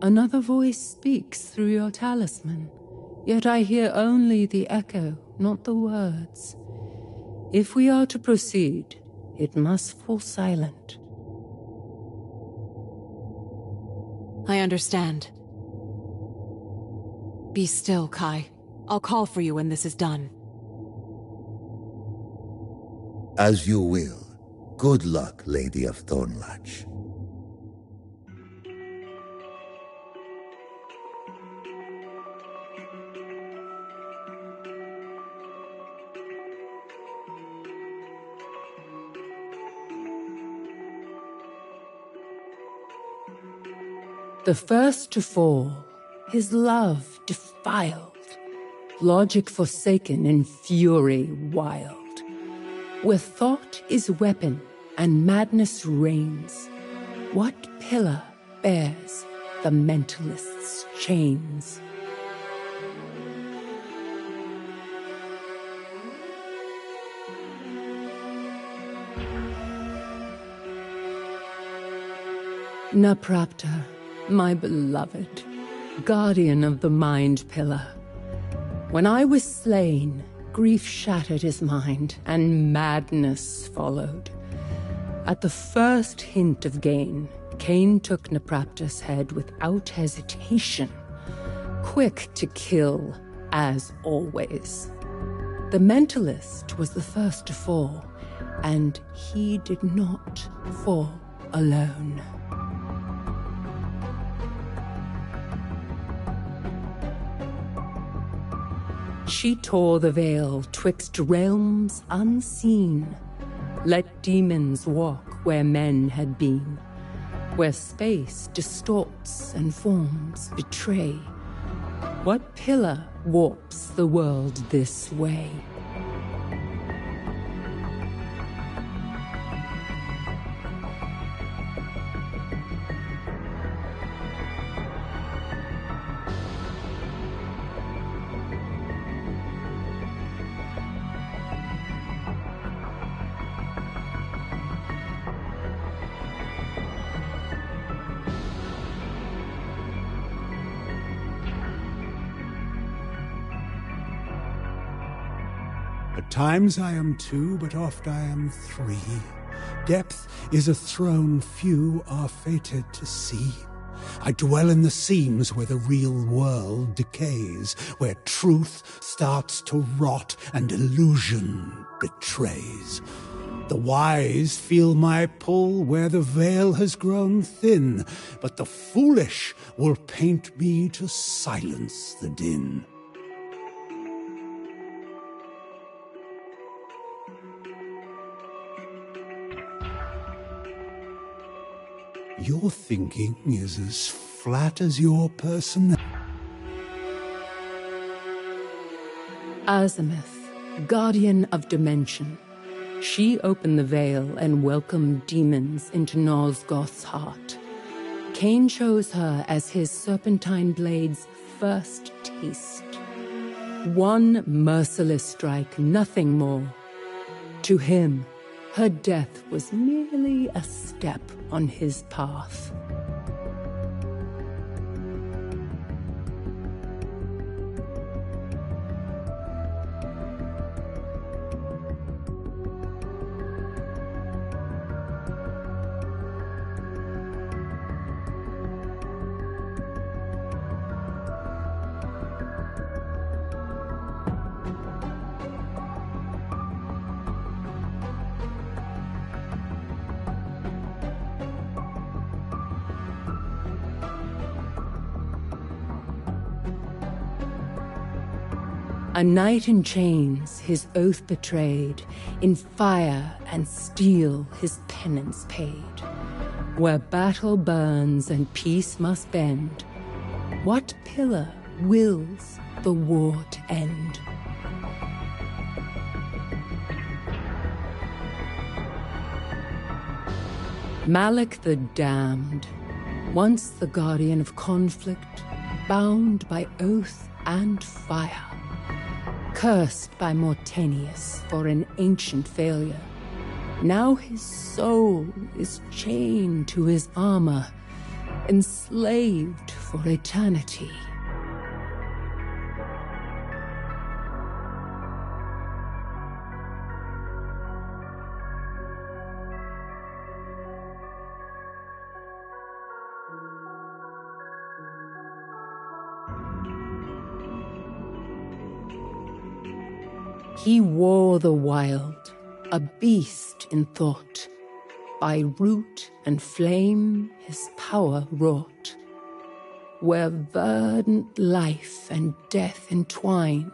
Another voice speaks through your talisman, yet I hear only the echo, not the words. If we are to proceed, it must fall silent. I understand. Be still, Kai. I'll call for you when this is done. As you will. Good luck, Lady of Thornlatch. The first to fall, his love defiled, logic forsaken in fury wild. Where thought is weapon and madness reigns, what pillar bears the mentalist's chains? Naprapta, my beloved, guardian of the mind pillar. When I was slain, grief shattered his mind, and madness followed. At the first hint of gain, Cain took Naprapta's head without hesitation, quick to kill, as always. The mentalist was the first to fall, and he did not fall alone. She tore the veil twixt realms unseen. Let demons walk where men had been, where space distorts and forms betray. What pillar warps the world this way? At times I am two, but oft I am three. Depth is a throne few are fated to see. I dwell in the seams where the real world decays, where truth starts to rot and illusion betrays. The wise feel my pull where the veil has grown thin, but the foolish will paint me to silence the din. Your thinking is as flat as your personality. Azimuth, guardian of dimension. She opened the veil and welcomed demons into Nosgoth's heart. Cain chose her as his serpentine blade's first taste. One merciless strike, nothing more. To him, her death was merely a step on his path. A knight in chains, his oath betrayed, in fire and steel his penance paid. Where battle burns and peace must bend, what pillar wills the war to end? Malik the Damned, once the guardian of conflict, bound by oath and fire, cursed by Mortanius for an ancient failure. Now his soul is chained to his armor, enslaved for eternity. He wore the wild, a beast in thought. By root and flame his power wrought. Where verdant life and death entwine,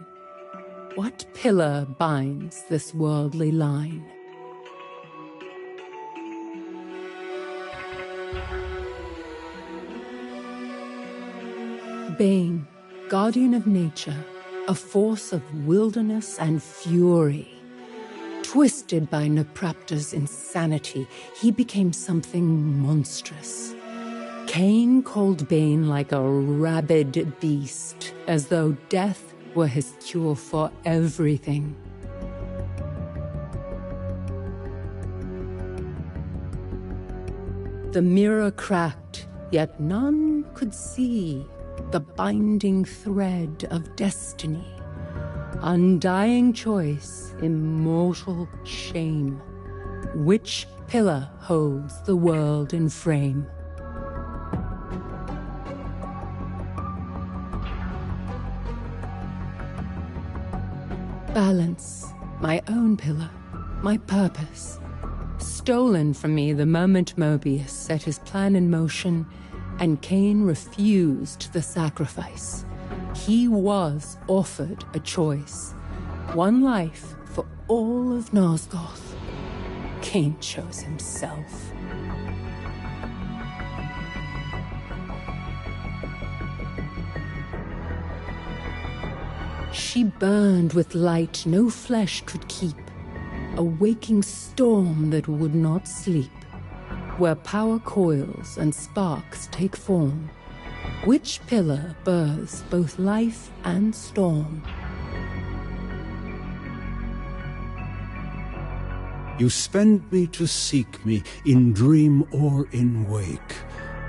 what pillar binds this worldly line? Bane, guardian of nature, a force of wilderness and fury. Twisted by Naprapta's insanity, he became something monstrous. Cain called Bane like a rabid beast, as though death were his cure for everything. The mirror cracked, yet none could see the binding thread of destiny. Undying choice, immortal shame. Which pillar holds the world in frame? Balance, my own pillar, my purpose. Stolen from me the moment Mobius set his plan in motion, and Cain refused the sacrifice. He was offered a choice. One life for all of Nosgoth. Cain chose himself. She burned with light no flesh could keep, a waking storm that would not sleep, where power coils and sparks take form. Which pillar births both life and storm? You spend me to seek me, in dream or in wake.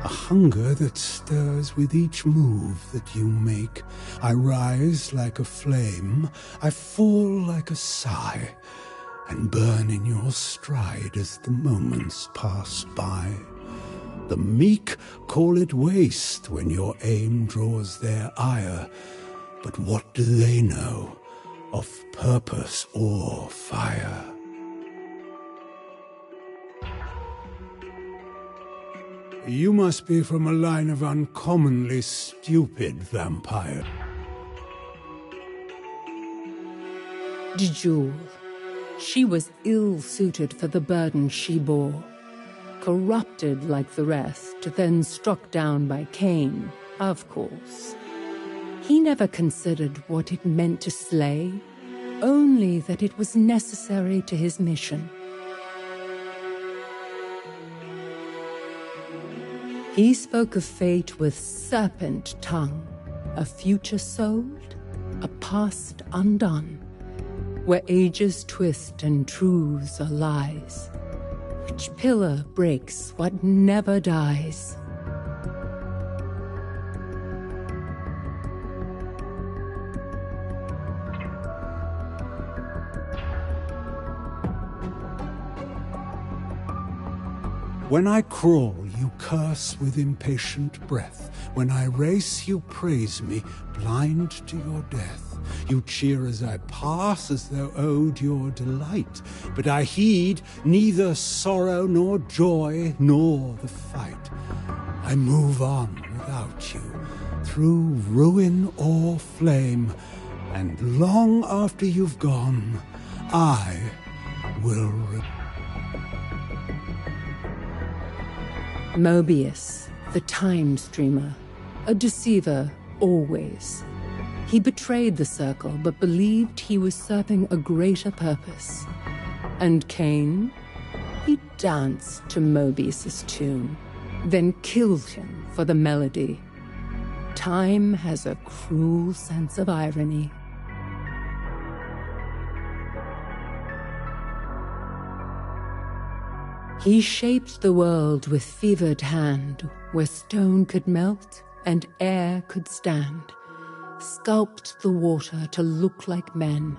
A hunger that stirs with each move that you make. I rise like a flame, I fall like a sigh, and burn in your stride as the moments pass by. The meek call it waste when your aim draws their ire, but what do they know of purpose or fire? You must be from a line of uncommonly stupid vampire. Jejul. She was ill-suited for the burden she bore. Corrupted like the rest, then struck down by Cain, of course. He never considered what it meant to slay, only that it was necessary to his mission. He spoke of fate with serpent tongue, a future sold, a past undone, where ages twist and truths are lies. Which pillar breaks what never dies? When I crawl, you curse with impatient breath. When I race, you praise me, blind to your death. You cheer as I pass, as though owed your delight. But I heed neither sorrow nor joy, nor the fight. I move on without you, through ruin or flame, and long after you've gone, I will Mobius, the time streamer, a deceiver always. He betrayed the circle, but believed he was serving a greater purpose. And Cain? He danced to Mobius's tune, then killed him for the melody. Time has a cruel sense of irony. He shaped the world with fevered hand, where stone could melt and air could stand. Sculpt the water to look like men,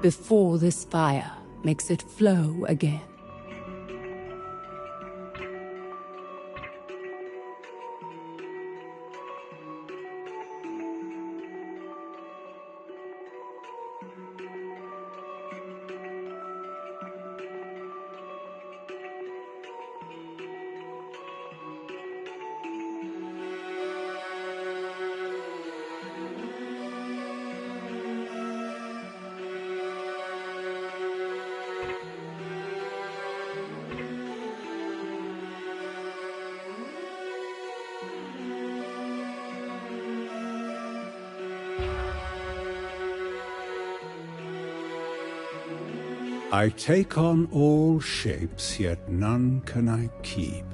before this fire makes it flow again. I take on all shapes, yet none can I keep.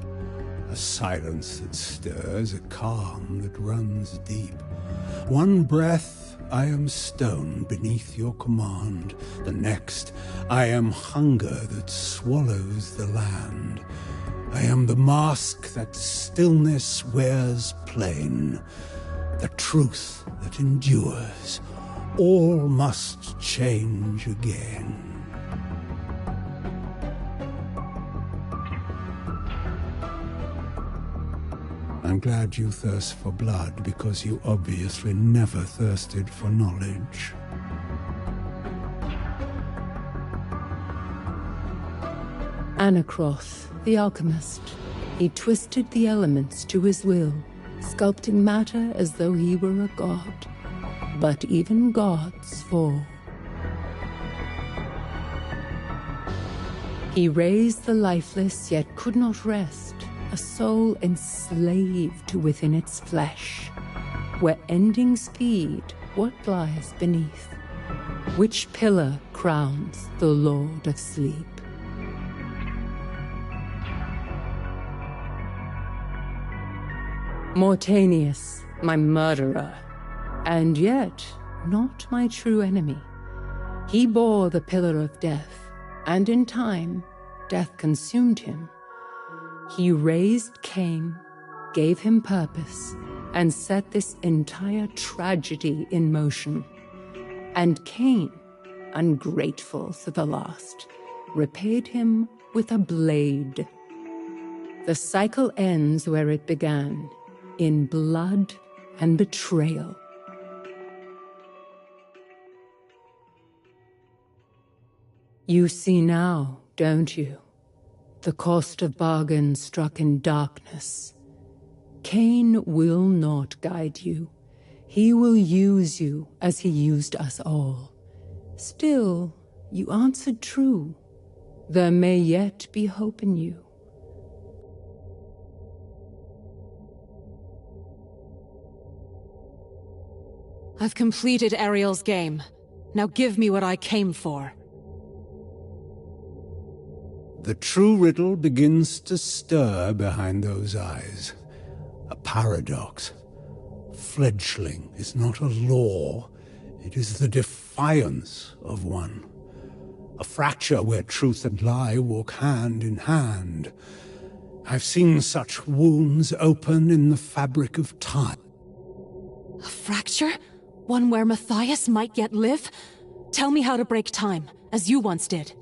A silence that stirs, a calm that runs deep. One breath, I am stone beneath your command. The next, I am hunger that swallows the land. I am the mask that stillness wears plain. The truth that endures. All must change again. I'm glad you thirst for blood, because you obviously never thirsted for knowledge. Anacroth, the alchemist. He twisted the elements to his will, sculpting matter as though he were a god. But even gods fall. He raised the lifeless, yet could not rest. A soul enslaved within its flesh, where endings feed what lies beneath. Which pillar crowns the Lord of Sleep? Mortanius, my murderer, and yet not my true enemy. He bore the pillar of death, and in time, death consumed him. He raised Cain, gave him purpose, and set this entire tragedy in motion. And Cain, ungrateful to the last, repaid him with a blade. The cycle ends where it began, in blood and betrayal. You see now, don't you? The cost of bargain struck in darkness. Cain will not guide you. He will use you as he used us all. Still, you answered true. There may yet be hope in you. I've completed Ariel's game. Now give me what I came for. The true riddle begins to stir behind those eyes. A paradox. Fledgling is not a law, it is the defiance of one. A fracture where truth and lie walk hand in hand. I've seen such wounds open in the fabric of time. A fracture? One where Matthias might yet live? Tell me how to break time, as you once did.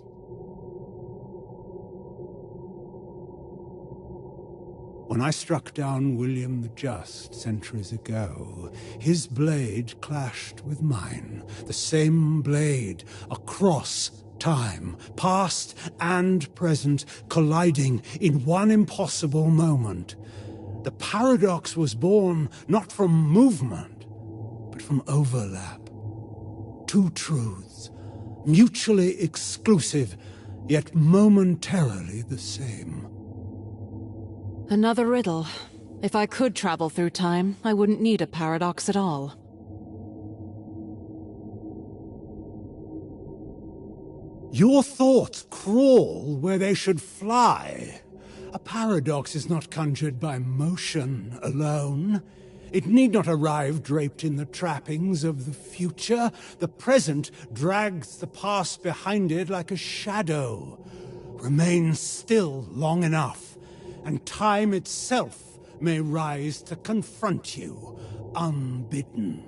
When I struck down William the Just centuries ago, his blade clashed with mine. The same blade across time, past and present, colliding in one impossible moment. The paradox was born not from movement, but from overlap. Two truths, mutually exclusive, yet momentarily the same. Another riddle. If I could travel through time, I wouldn't need a paradox at all. Your thoughts crawl where they should fly. A paradox is not conjured by motion alone. It need not arrive draped in the trappings of the future. The present drags the past behind it like a shadow. Remain still long enough, and time itself may rise to confront you, unbidden.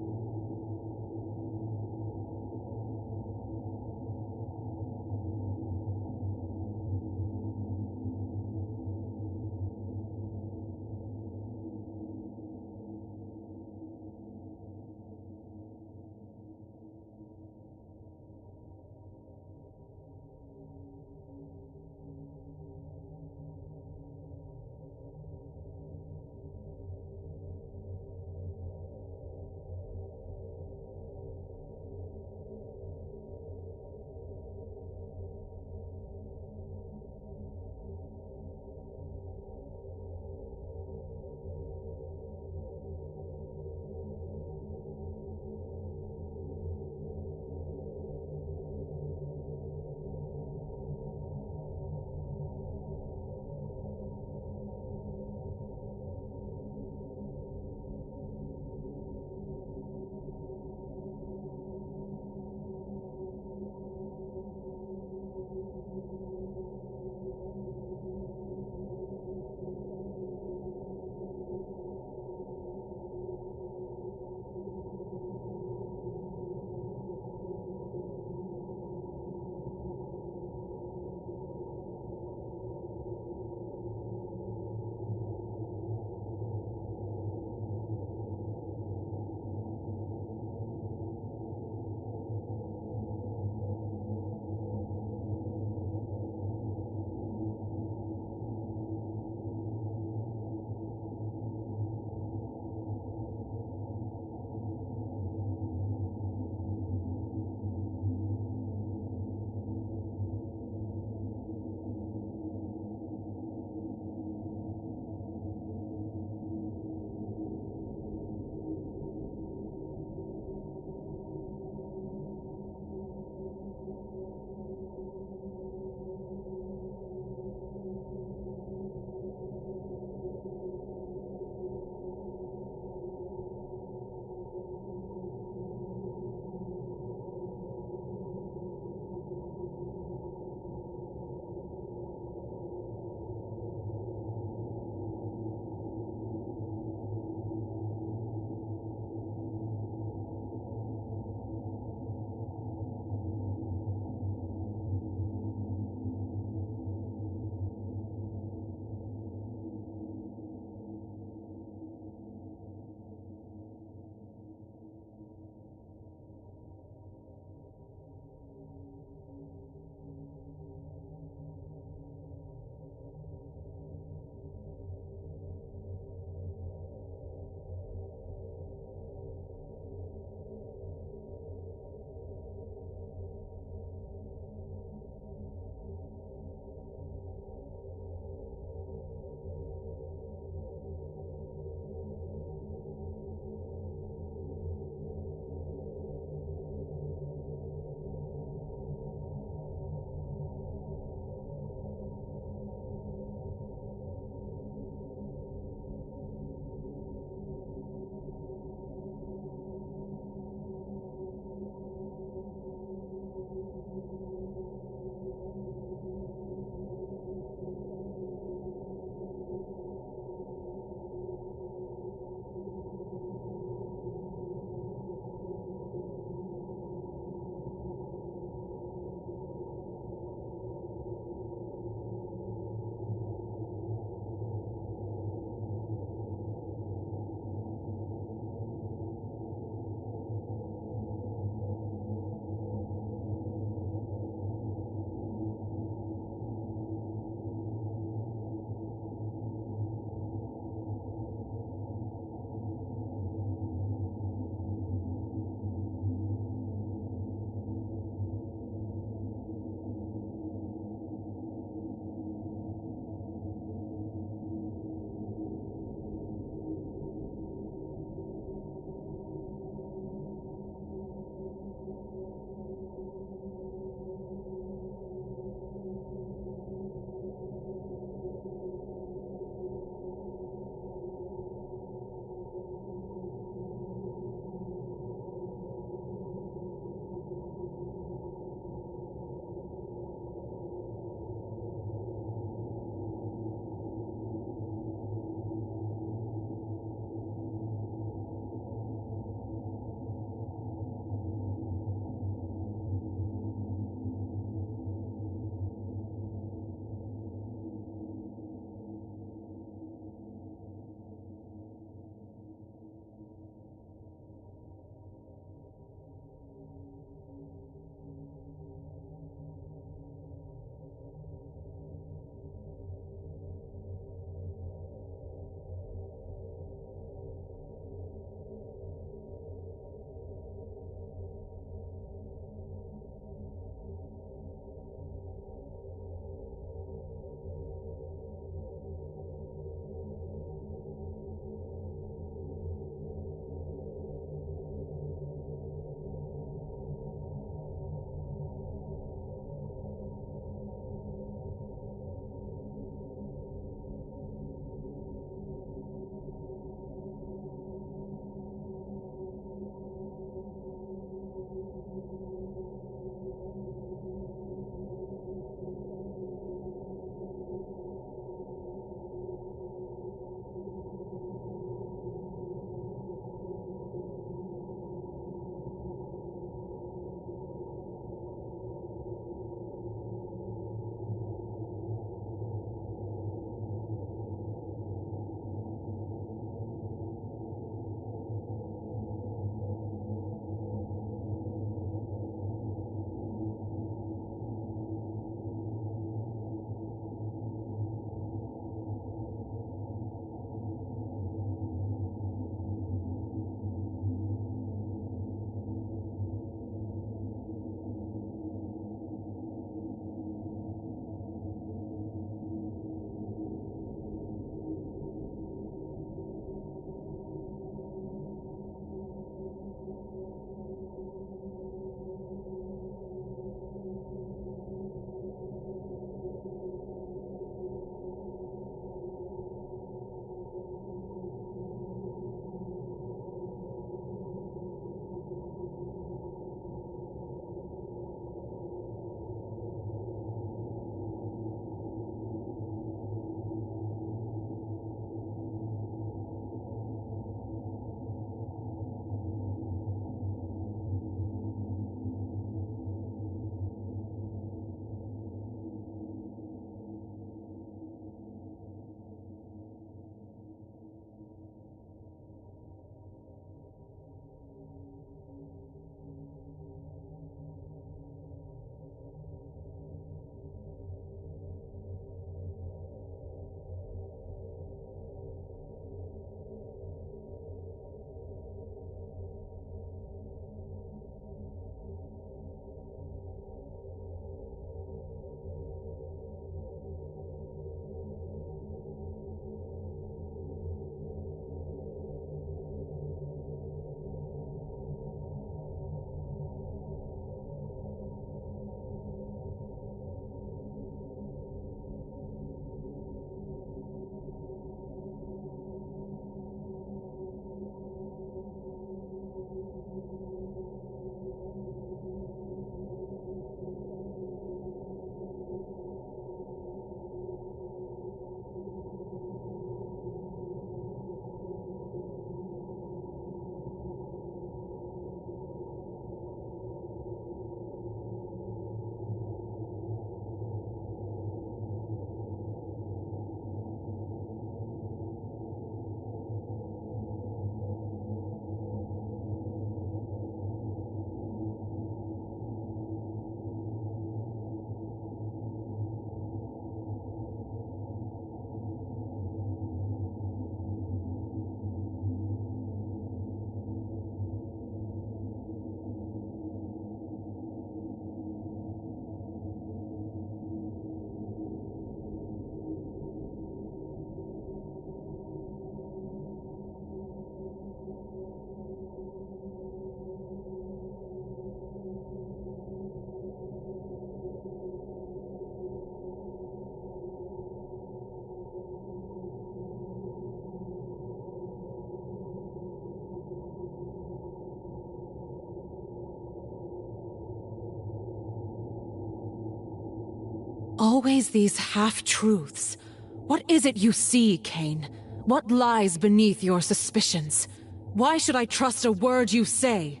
Always these half-truths. What is it you see, Cain? What lies beneath your suspicions? Why should I trust a word you say?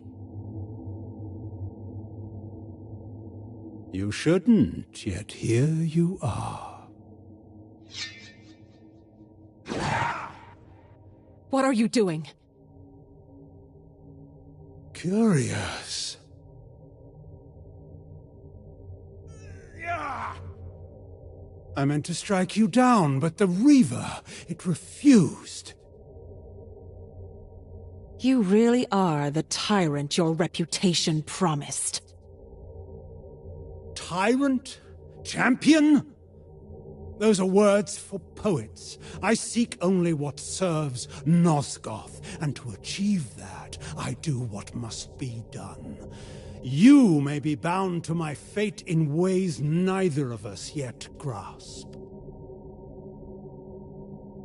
You shouldn't, yet here you are. What are you doing? Curious. I meant to strike you down, but the Reaver, it refused. You really are the tyrant your reputation promised. Tyrant? Champion? Those are words for poets. I seek only what serves Nosgoth, and to achieve that, I do what must be done. You may be bound to my fate in ways neither of us yet grasp.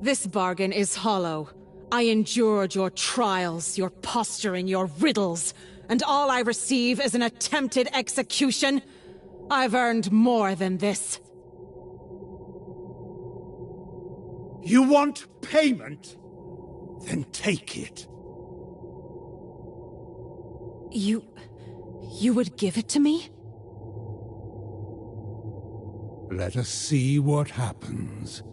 This bargain is hollow. I endured your trials, your posturing, your riddles, and all I receive is an attempted execution. I've earned more than this. You want payment? Then take it. You would give it to me? Let us see what happens.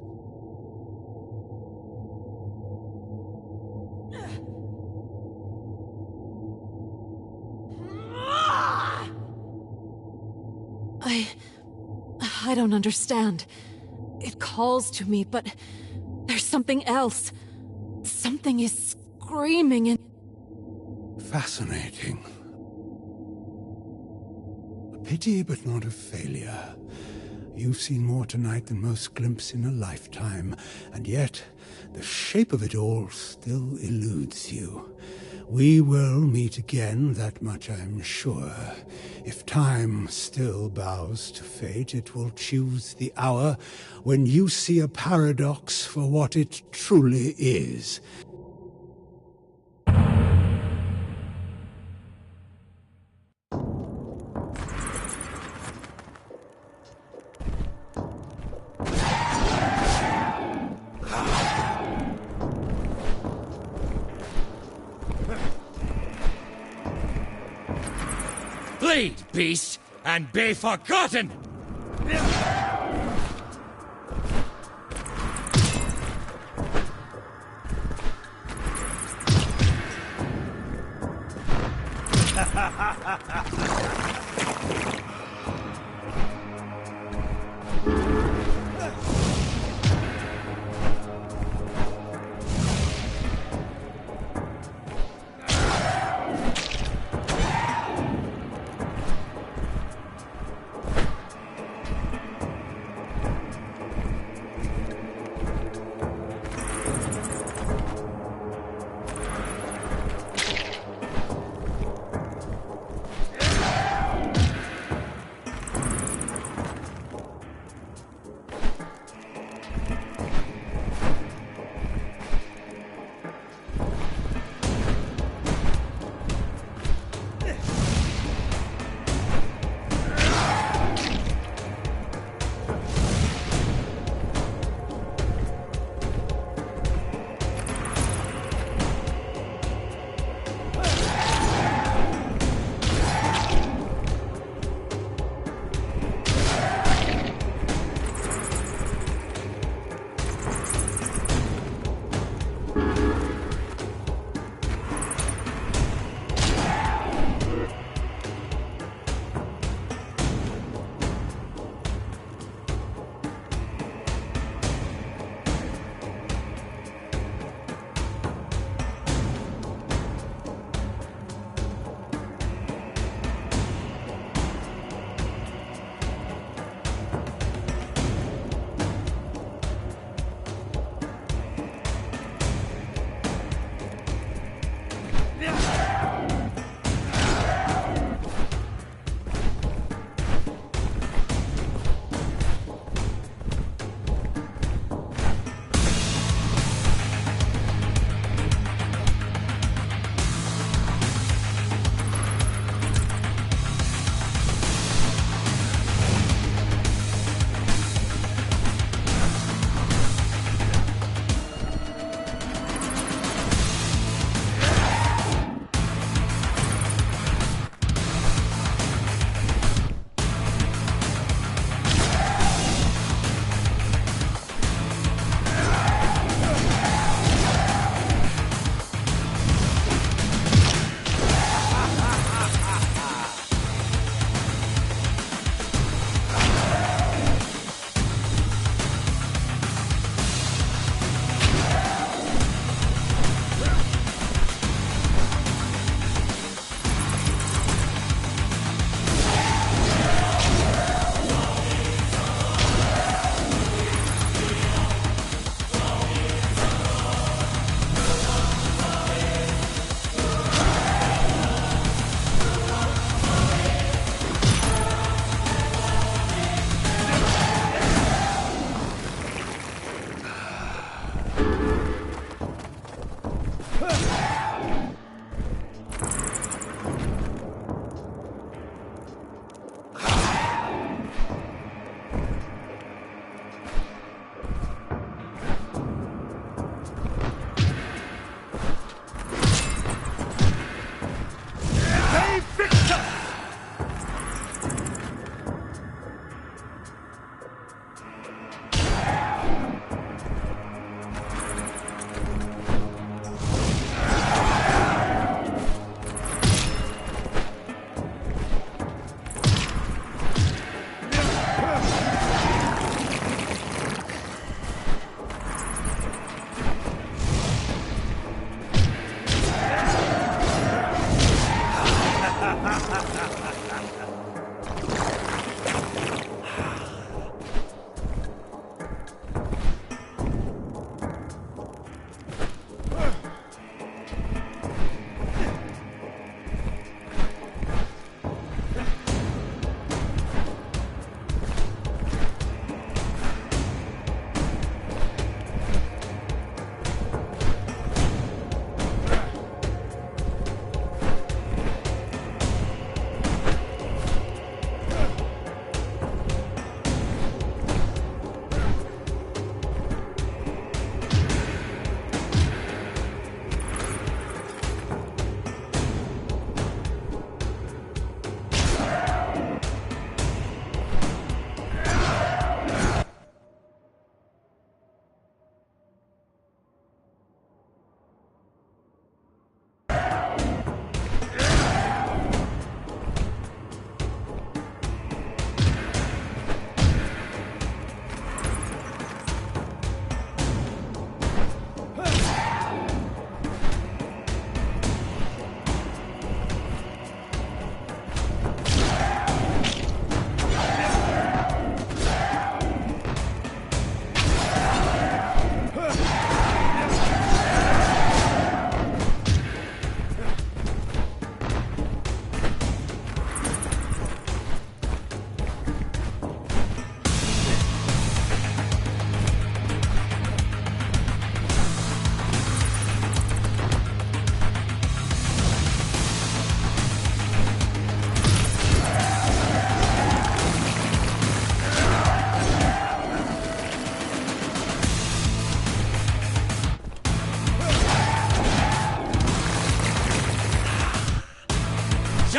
I don't understand. It calls to me, but there's something else. Something is screaming and... Fascinating. A pity, but not a failure. You've seen more tonight than most glimpse in a lifetime, and yet the shape of it all still eludes you. We will meet again, that much I'm sure. If time still bows to fate, it will choose the hour when you see a paradox for what it truly is. Bleed, beast, and be forgotten!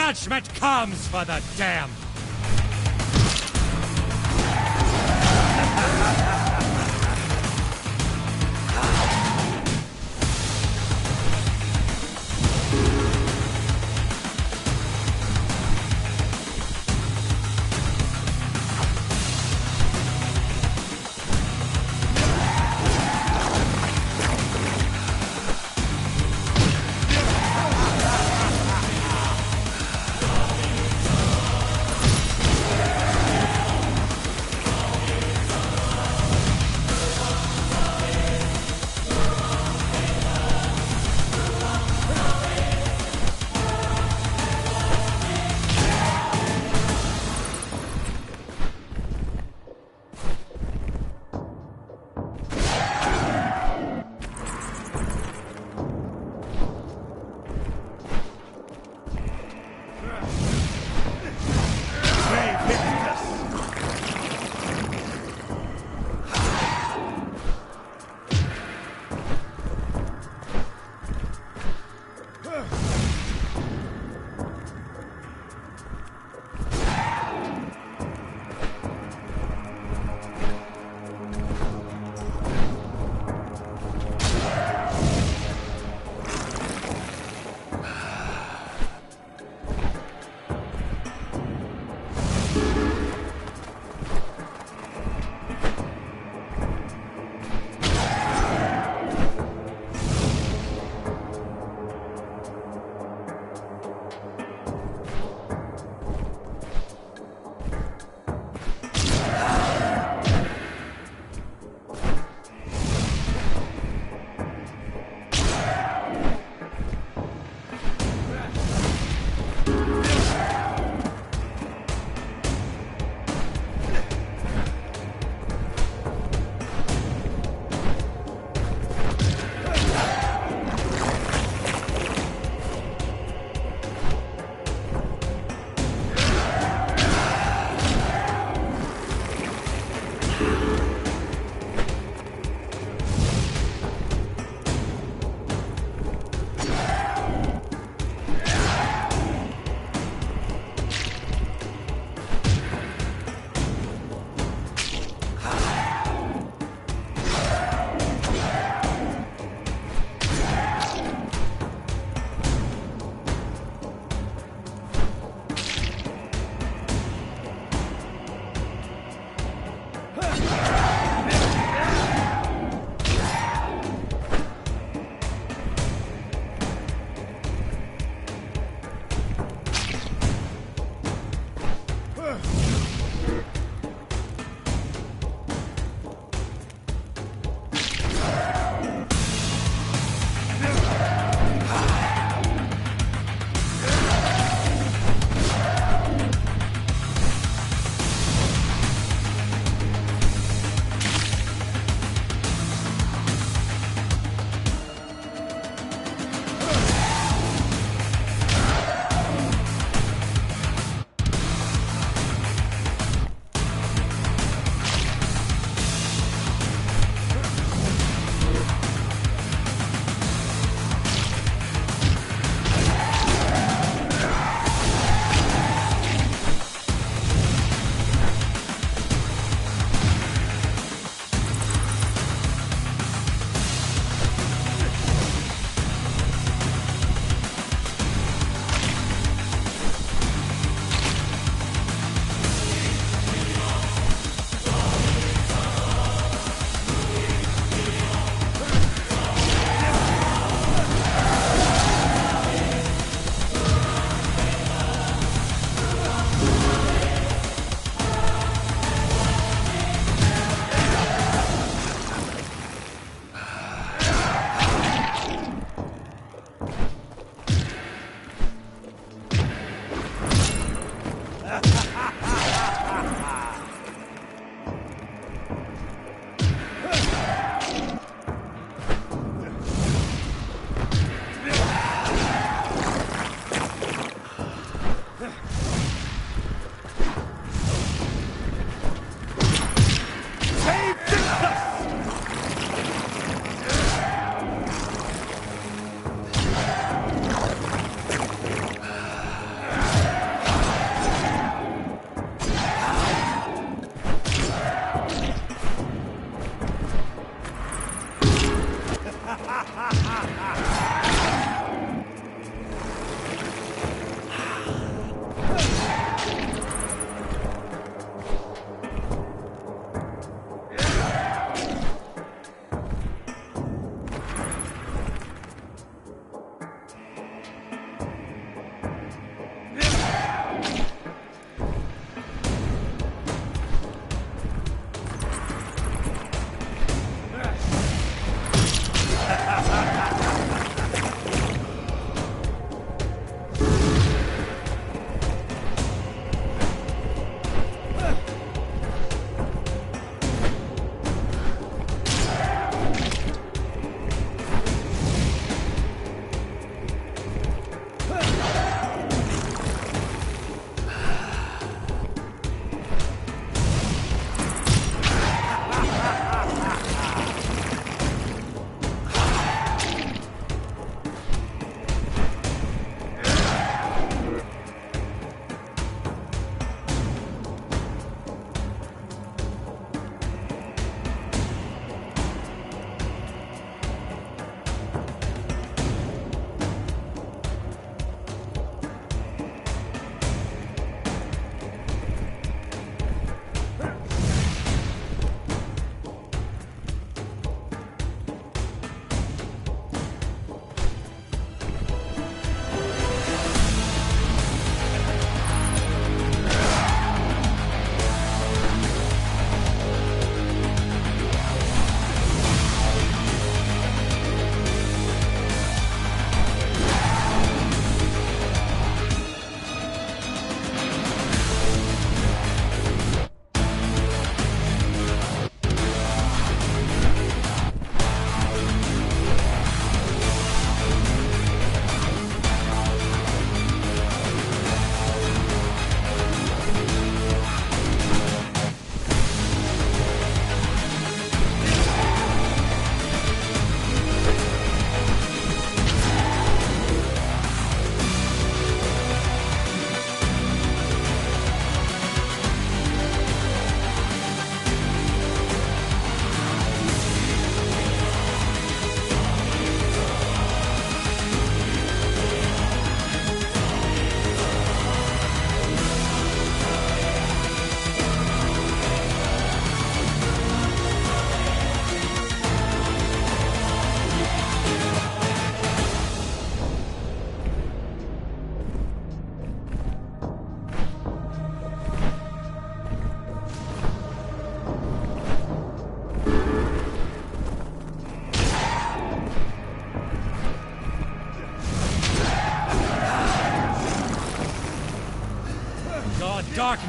Judgment comes for the damned!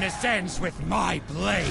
darkness ends with my blade.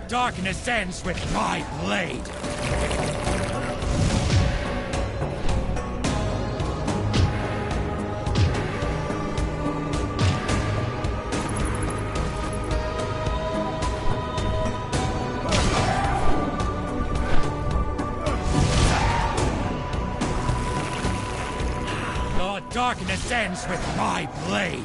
Darkness ends with my blade. The darkness ends with my blade.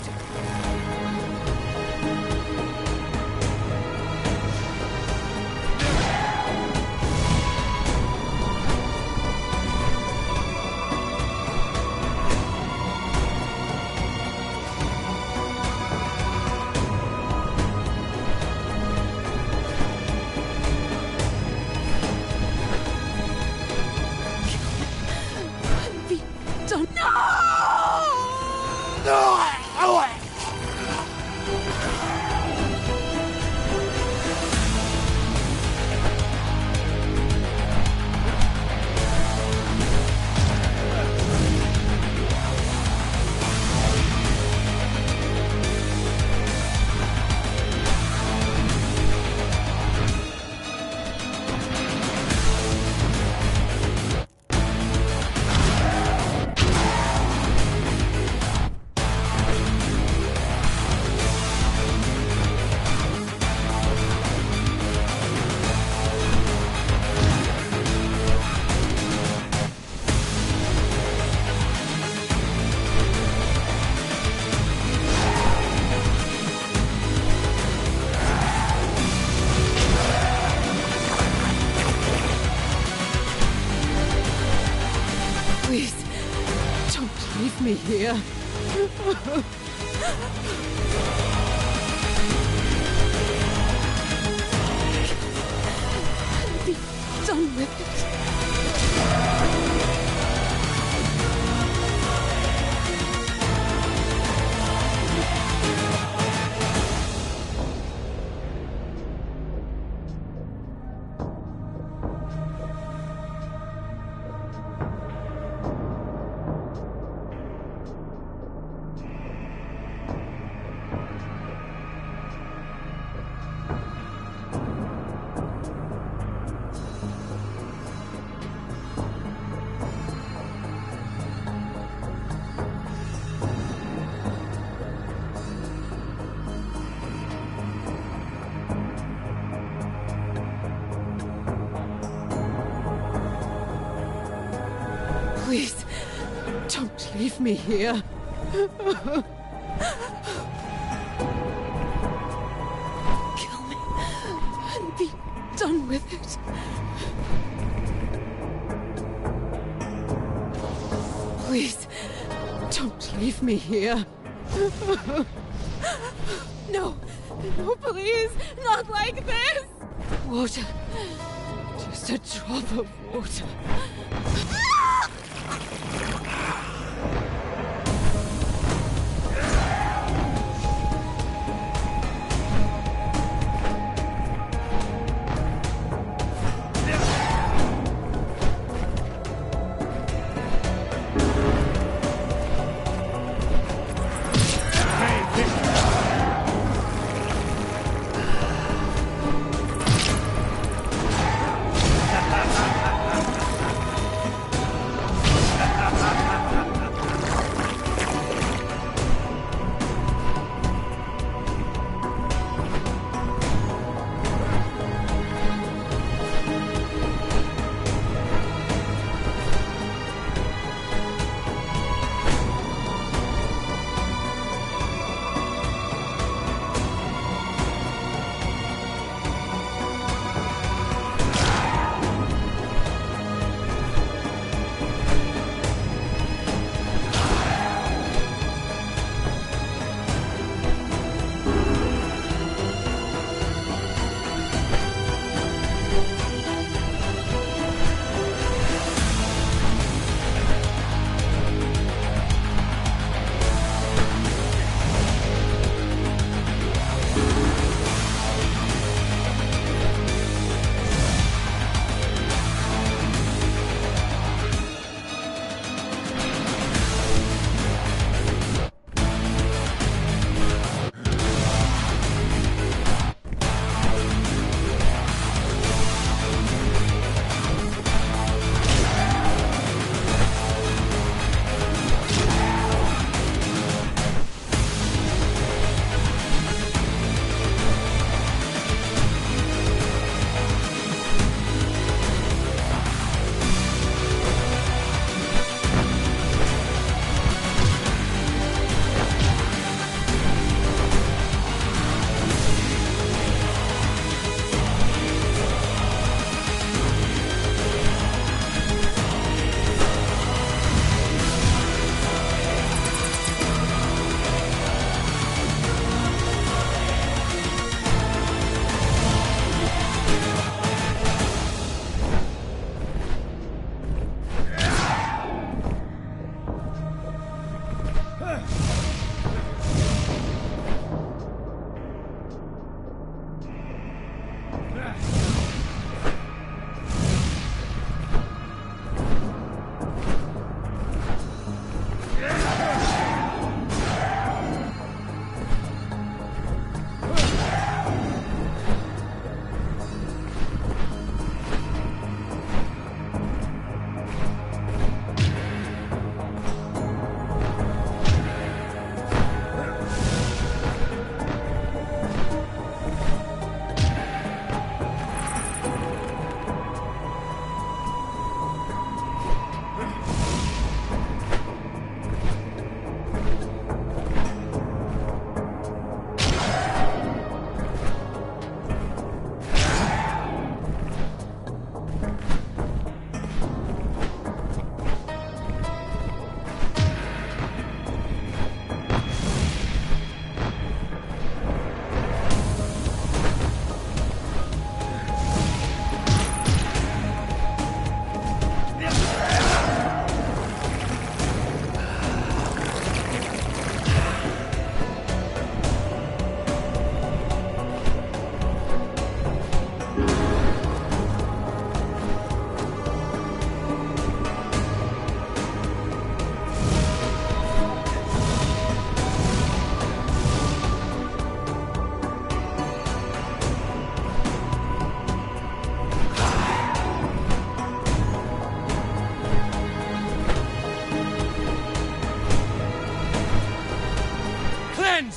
Please, don't leave me here. Be done with it. Please, don't leave me here. Kill me and be done with it. Please, don't leave me here. No, no, please, not like this. Water, just a drop of water.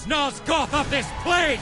Nosgoth of this plague!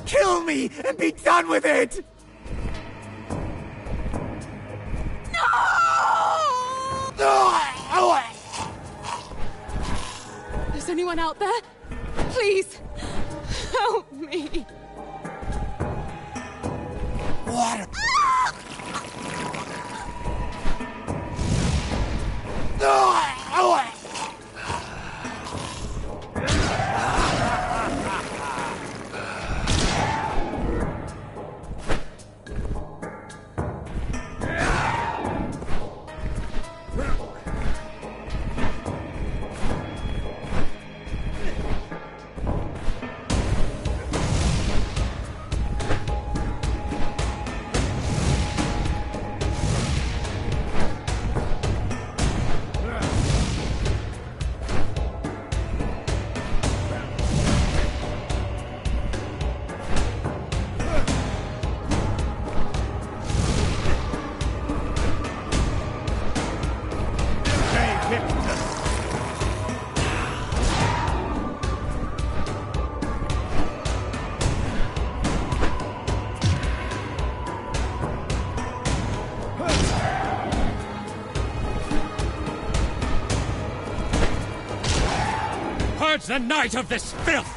Kill me and be done with it! No! Is anyone out there? Please, help me. Water! No! Purge the night of this filth!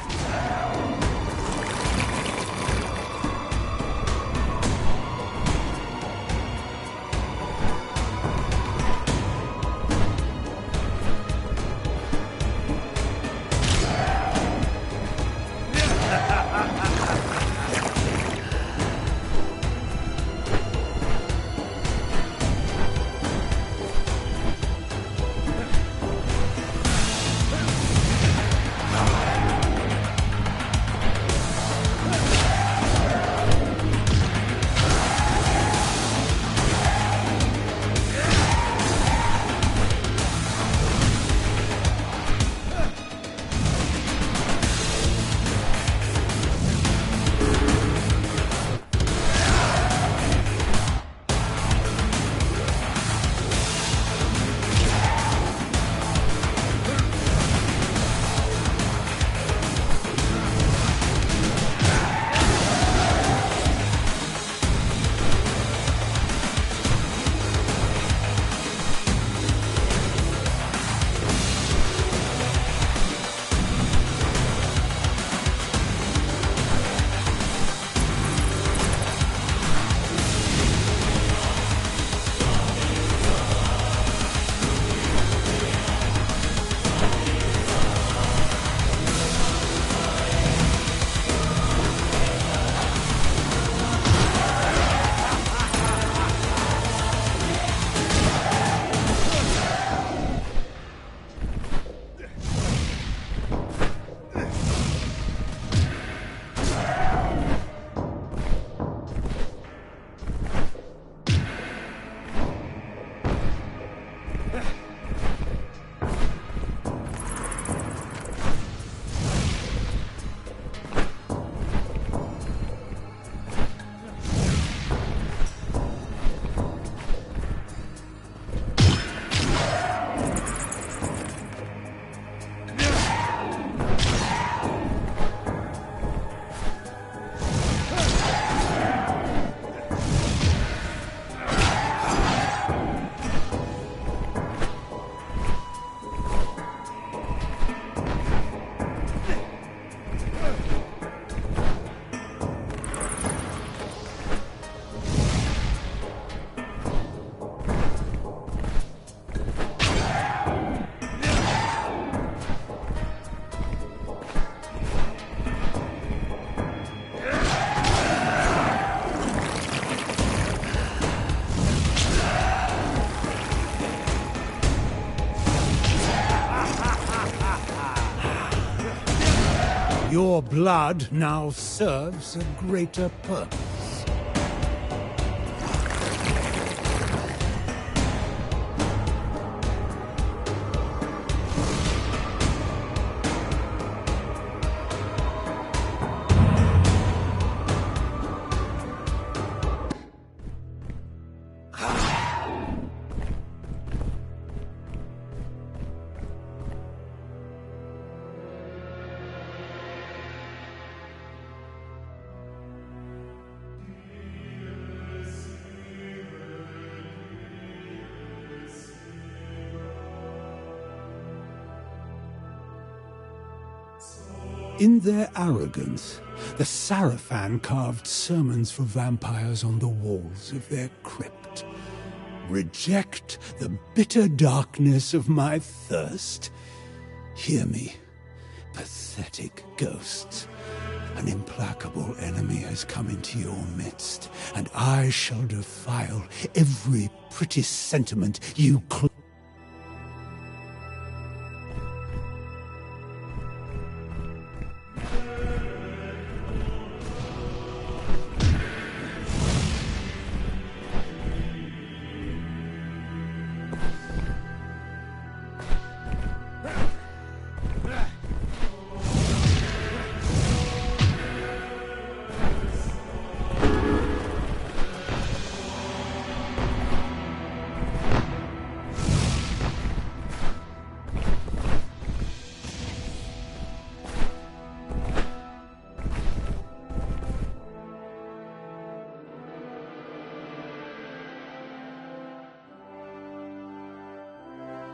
Your blood now serves a greater purpose. In their arrogance, the Sarafan carved sermons for vampires on the walls of their crypt. Reject the bitter darkness of my thirst. Hear me, pathetic ghosts. An implacable enemy has come into your midst, and I shall defile every pretty sentiment you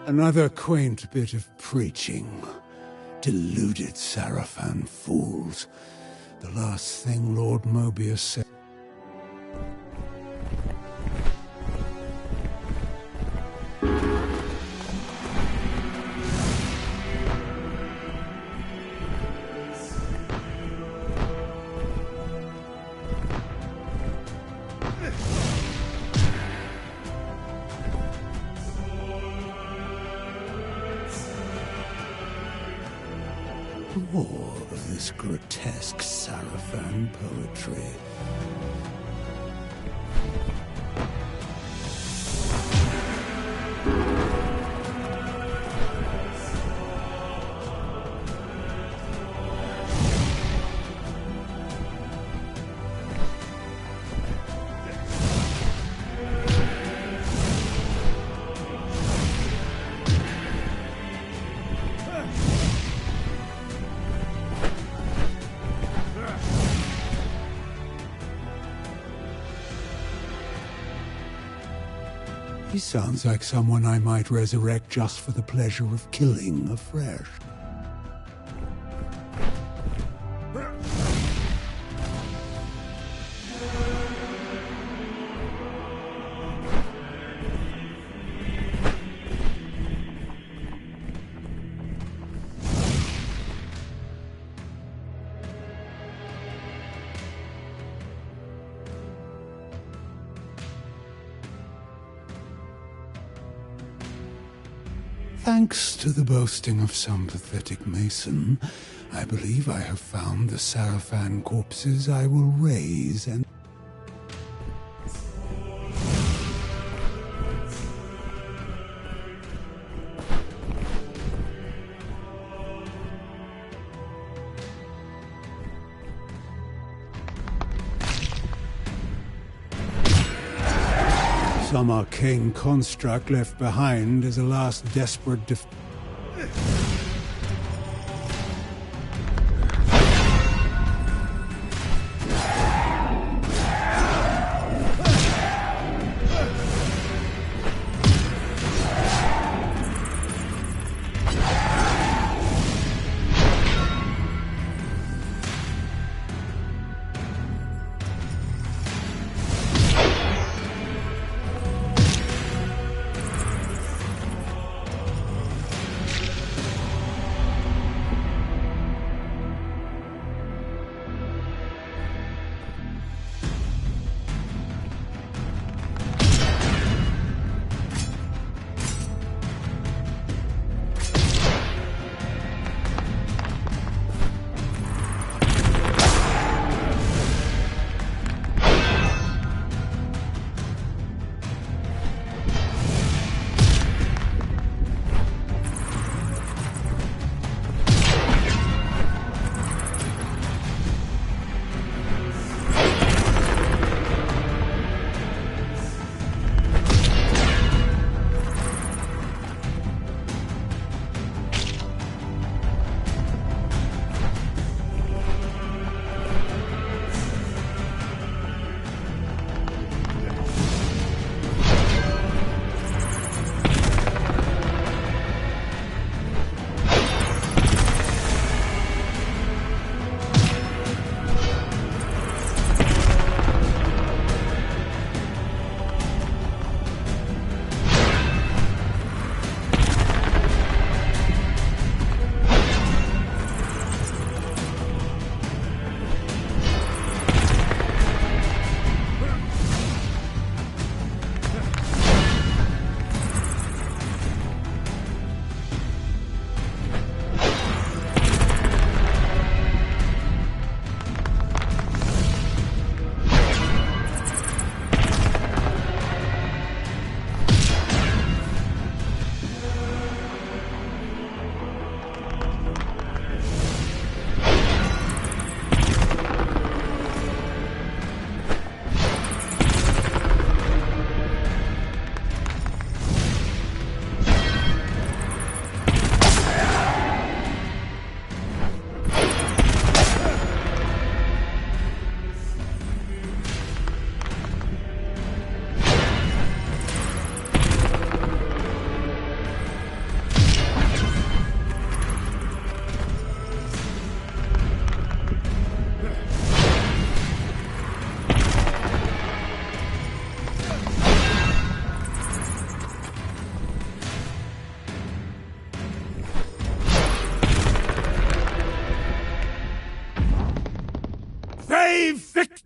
Another quaint bit of preaching. Deluded Sarafan fools. The last thing Lord Mobius said. More of this grotesque Sarafan poetry. He sounds like someone I might resurrect just for the pleasure of killing afresh. Thanks to the boasting of some pathetic mason, I believe I have found the Sarafan corpses I will raise and... Some arcane construct left behind as a last desperate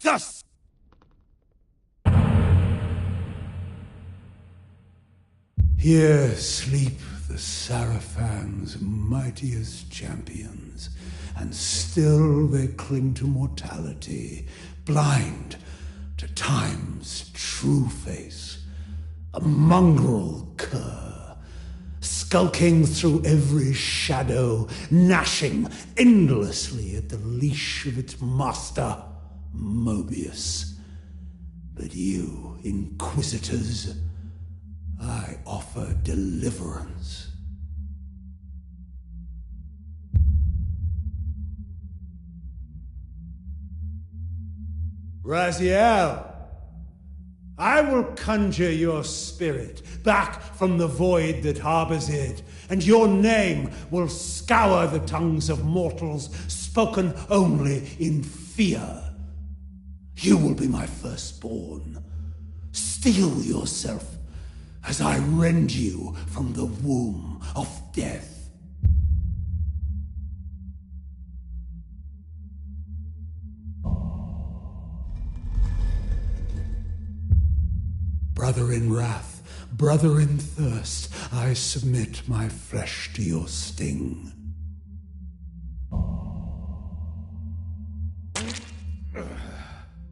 Thus! Here sleep the Saraphan's mightiest champions, and still they cling to mortality, blind to time's true face, a mongrel cur, skulking through every shadow, gnashing endlessly at the leash of its master, Mobius. But you, Inquisitors, I offer deliverance. Raziel, I will conjure your spirit back from the void that harbors it, and your name will scour the tongues of mortals, spoken only in fear. You will be my firstborn. Steel yourself as I rend you from the womb of death. Brother in wrath, brother in thirst, I submit my flesh to your sting.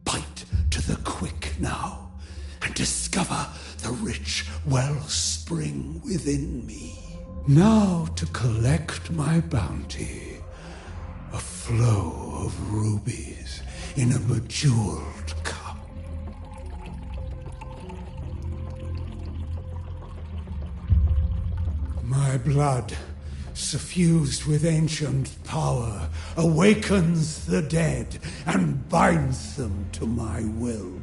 Bite to the quick now, and discover the rich wellspring within me. Now to collect my bounty, a flow of rubies in a bejeweled cup. My blood, suffused with ancient power, awakens the dead and binds them to my will.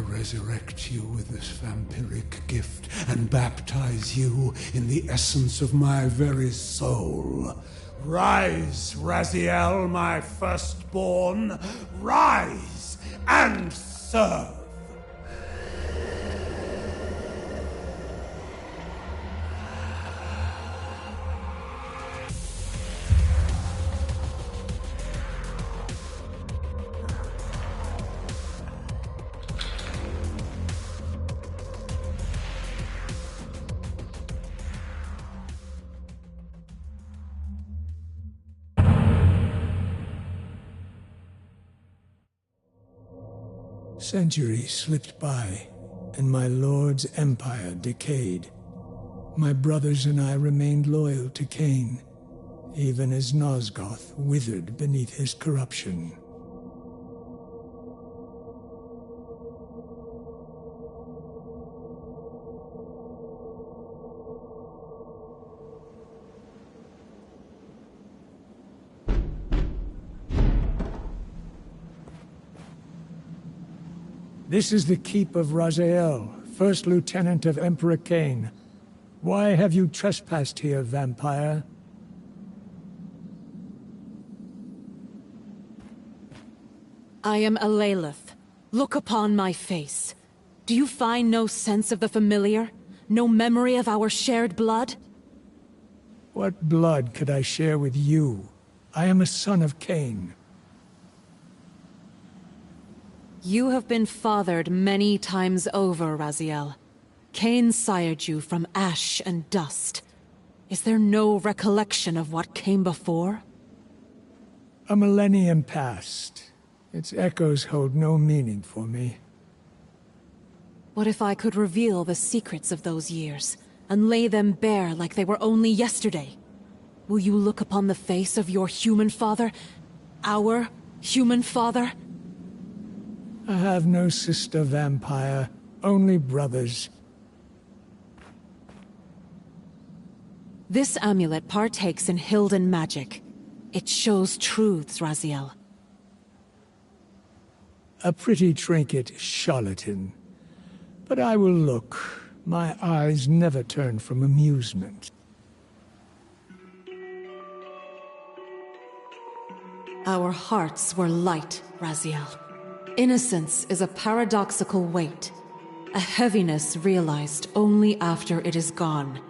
Resurrect you with this vampiric gift and baptize you in the essence of my very soul. Rise, Raziel, my firstborn. Rise and serve. Centuries slipped by, and my lord's empire decayed. My brothers and I remained loyal to Cain, even as Nosgoth withered beneath his corruption. This is the keep of Raziel, first lieutenant of Emperor Cain. Why have you trespassed here, vampire? I am Alalith. Look upon my face. Do you find no sense of the familiar? No memory of our shared blood? What blood could I share with you? I am a son of Cain. You have been fathered many times over, Raziel. Cain sired you from ash and dust. Is there no recollection of what came before? A millennium passed. Its echoes hold no meaning for me. What if I could reveal the secrets of those years, and lay them bare like they were only yesterday? Will you look upon the face of your human father? Our human father? I have no sister vampire, only brothers. This amulet partakes in Hilden magic. It shows truths, Raziel. A pretty trinket, charlatan. But I will look. My eyes never turn from amusement. Our hearts were light, Raziel. Innocence is a paradoxical weight. A heaviness realized only after it is gone.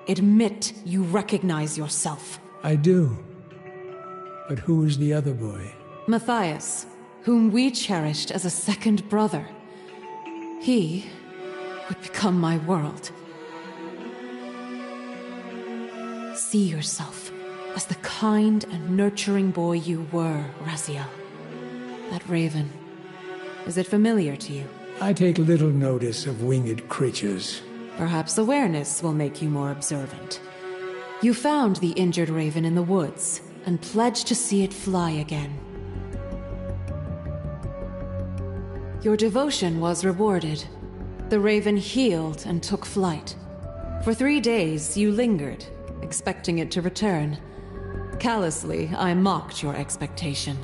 Admit you recognize yourself. I do. But who is the other boy? Matthias, whom we cherished as a second brother. He would become my world. See yourself as the kind and nurturing boy you were, Raziel. That raven, is it familiar to you? I take little notice of winged creatures. Perhaps awareness will make you more observant. You found the injured raven in the woods and pledged to see it fly again. Your devotion was rewarded. The raven healed and took flight. For 3 days, you lingered, expecting it to return. Callously, I mocked your expectation.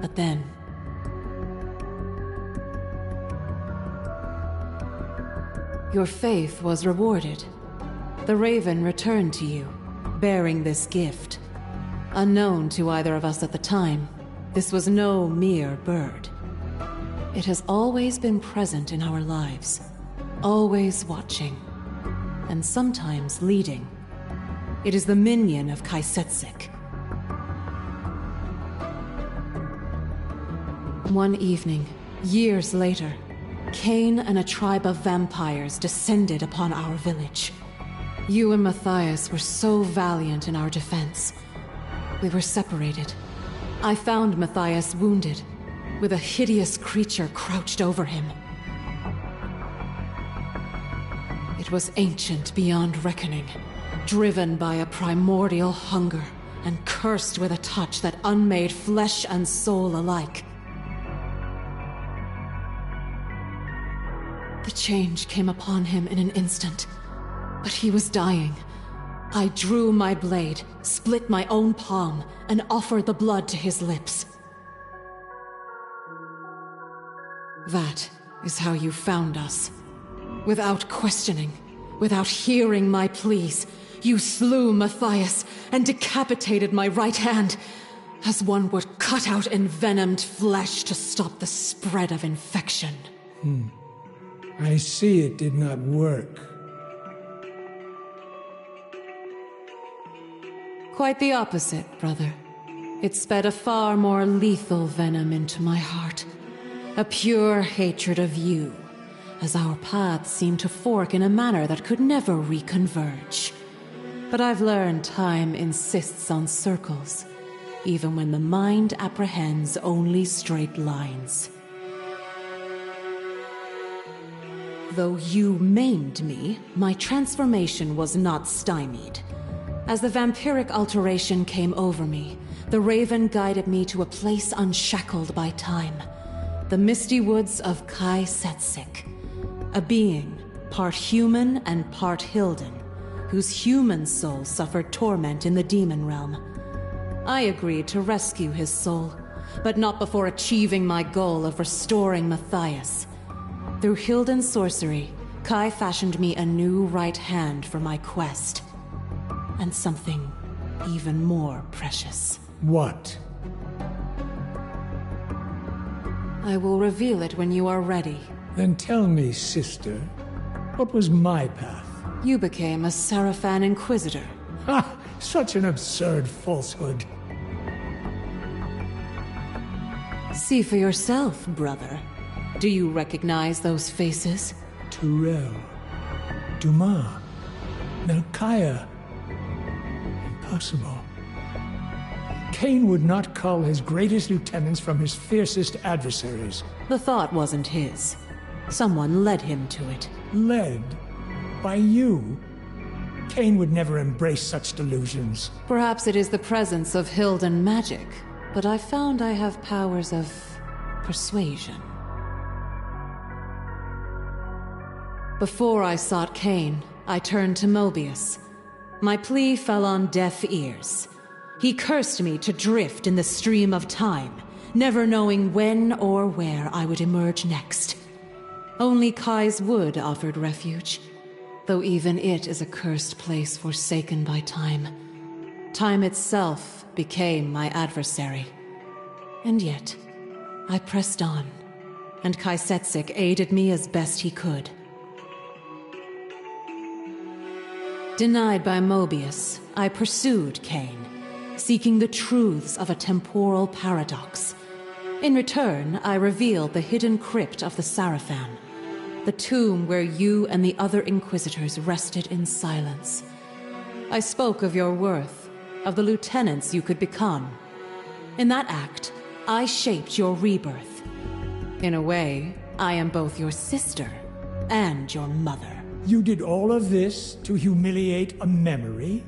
But then... your faith was rewarded. The raven returned to you, bearing this gift. Unknown to either of us at the time, this was no mere bird. It has always been present in our lives, always watching, and sometimes leading. It is the minion of Kaisetsik. One evening, years later, Cain and a tribe of vampires descended upon our village. You and Matthias were so valiant in our defense. We were separated. I found Matthias wounded, with a hideous creature crouched over him. It was ancient beyond reckoning, driven by a primordial hunger, and cursed with a touch that unmade flesh and soul alike. The change came upon him in an instant, but he was dying. I drew my blade, split my own palm, and offered the blood to his lips. That is how you found us. Without questioning, without hearing my pleas, you slew Matthias and decapitated my right hand, as one would cut out envenomed flesh to stop the spread of infection. I see it did not work. Quite the opposite, brother. It sped a far more lethal venom into my heart. A pure hatred of you, as our paths seemed to fork in a manner that could never reconverge. But I've learned time insists on circles, even when the mind apprehends only straight lines. Though you maimed me, my transformation was not stymied. As the vampiric alteration came over me, the raven guided me to a place unshackled by time. The misty woods of Kaisetsik. A being, part human and part Hilden, whose human soul suffered torment in the demon realm. I agreed to rescue his soul, but not before achieving my goal of restoring Matthias. Through Hilden's sorcery, Kai fashioned me a new right hand for my quest. And something even more precious. What? I will reveal it when you are ready. Then tell me, sister, what was my path? You became a Sarafan Inquisitor. Ha! Such an absurd falsehood. See for yourself, brother. Do you recognize those faces? Turel, Dumas, Melchiah. Impossible. Cain would not cull his greatest lieutenants from his fiercest adversaries. The thought wasn't his. Someone led him to it. Led? By you? Cain would never embrace such delusions. Perhaps it is the presence of Hilden magic, but I found I have powers of persuasion. Before I sought Cain, I turned to Mobius. My plea fell on deaf ears. He cursed me to drift in the stream of time, never knowing when or where I would emerge next. Only Kai's Wood offered refuge, though even it is a cursed place forsaken by time. Time itself became my adversary. And yet, I pressed on, and Kaisetsik aided me as best he could. Denied by Mobius, I pursued Cain, seeking the truths of a temporal paradox. In return, I revealed the hidden crypt of the Sarafan, the tomb where you and the other Inquisitors rested in silence. I spoke of your worth, of the lieutenants you could become. In that act, I shaped your rebirth. In a way, I am both your sister and your mother. You did all of this to humiliate a memory?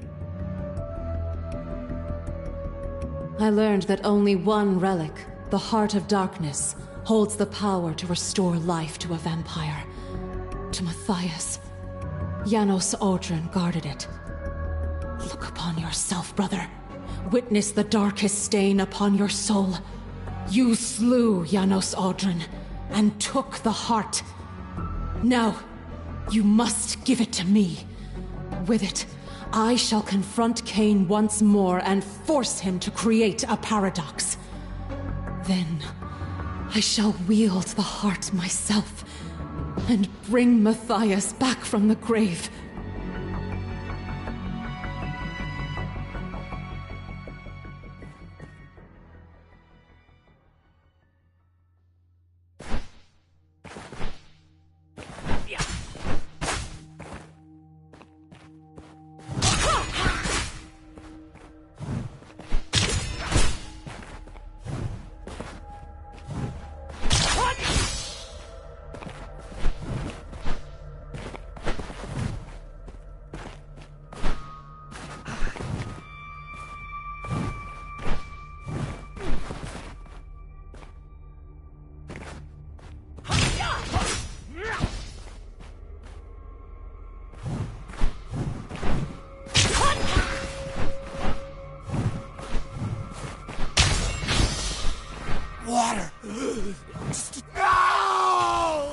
I learned that only one relic, the Heart of Darkness, holds the power to restore life to a vampire. To Matthias. Janos Audron guarded it. Look upon yourself, brother. Witness the darkest stain upon your soul. You slew Janos Audron and took the heart. Now, you must give it to me. With it, I shall confront Cain once more and force him to create a paradox. Then, I shall wield the heart myself and bring Matthias back from the grave. Water! No!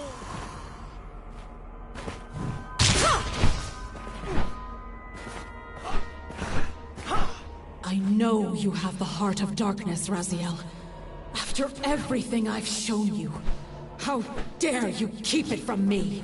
I know you have the Heart of Darkness, Raziel. After everything I've shown you, how dare you keep it from me?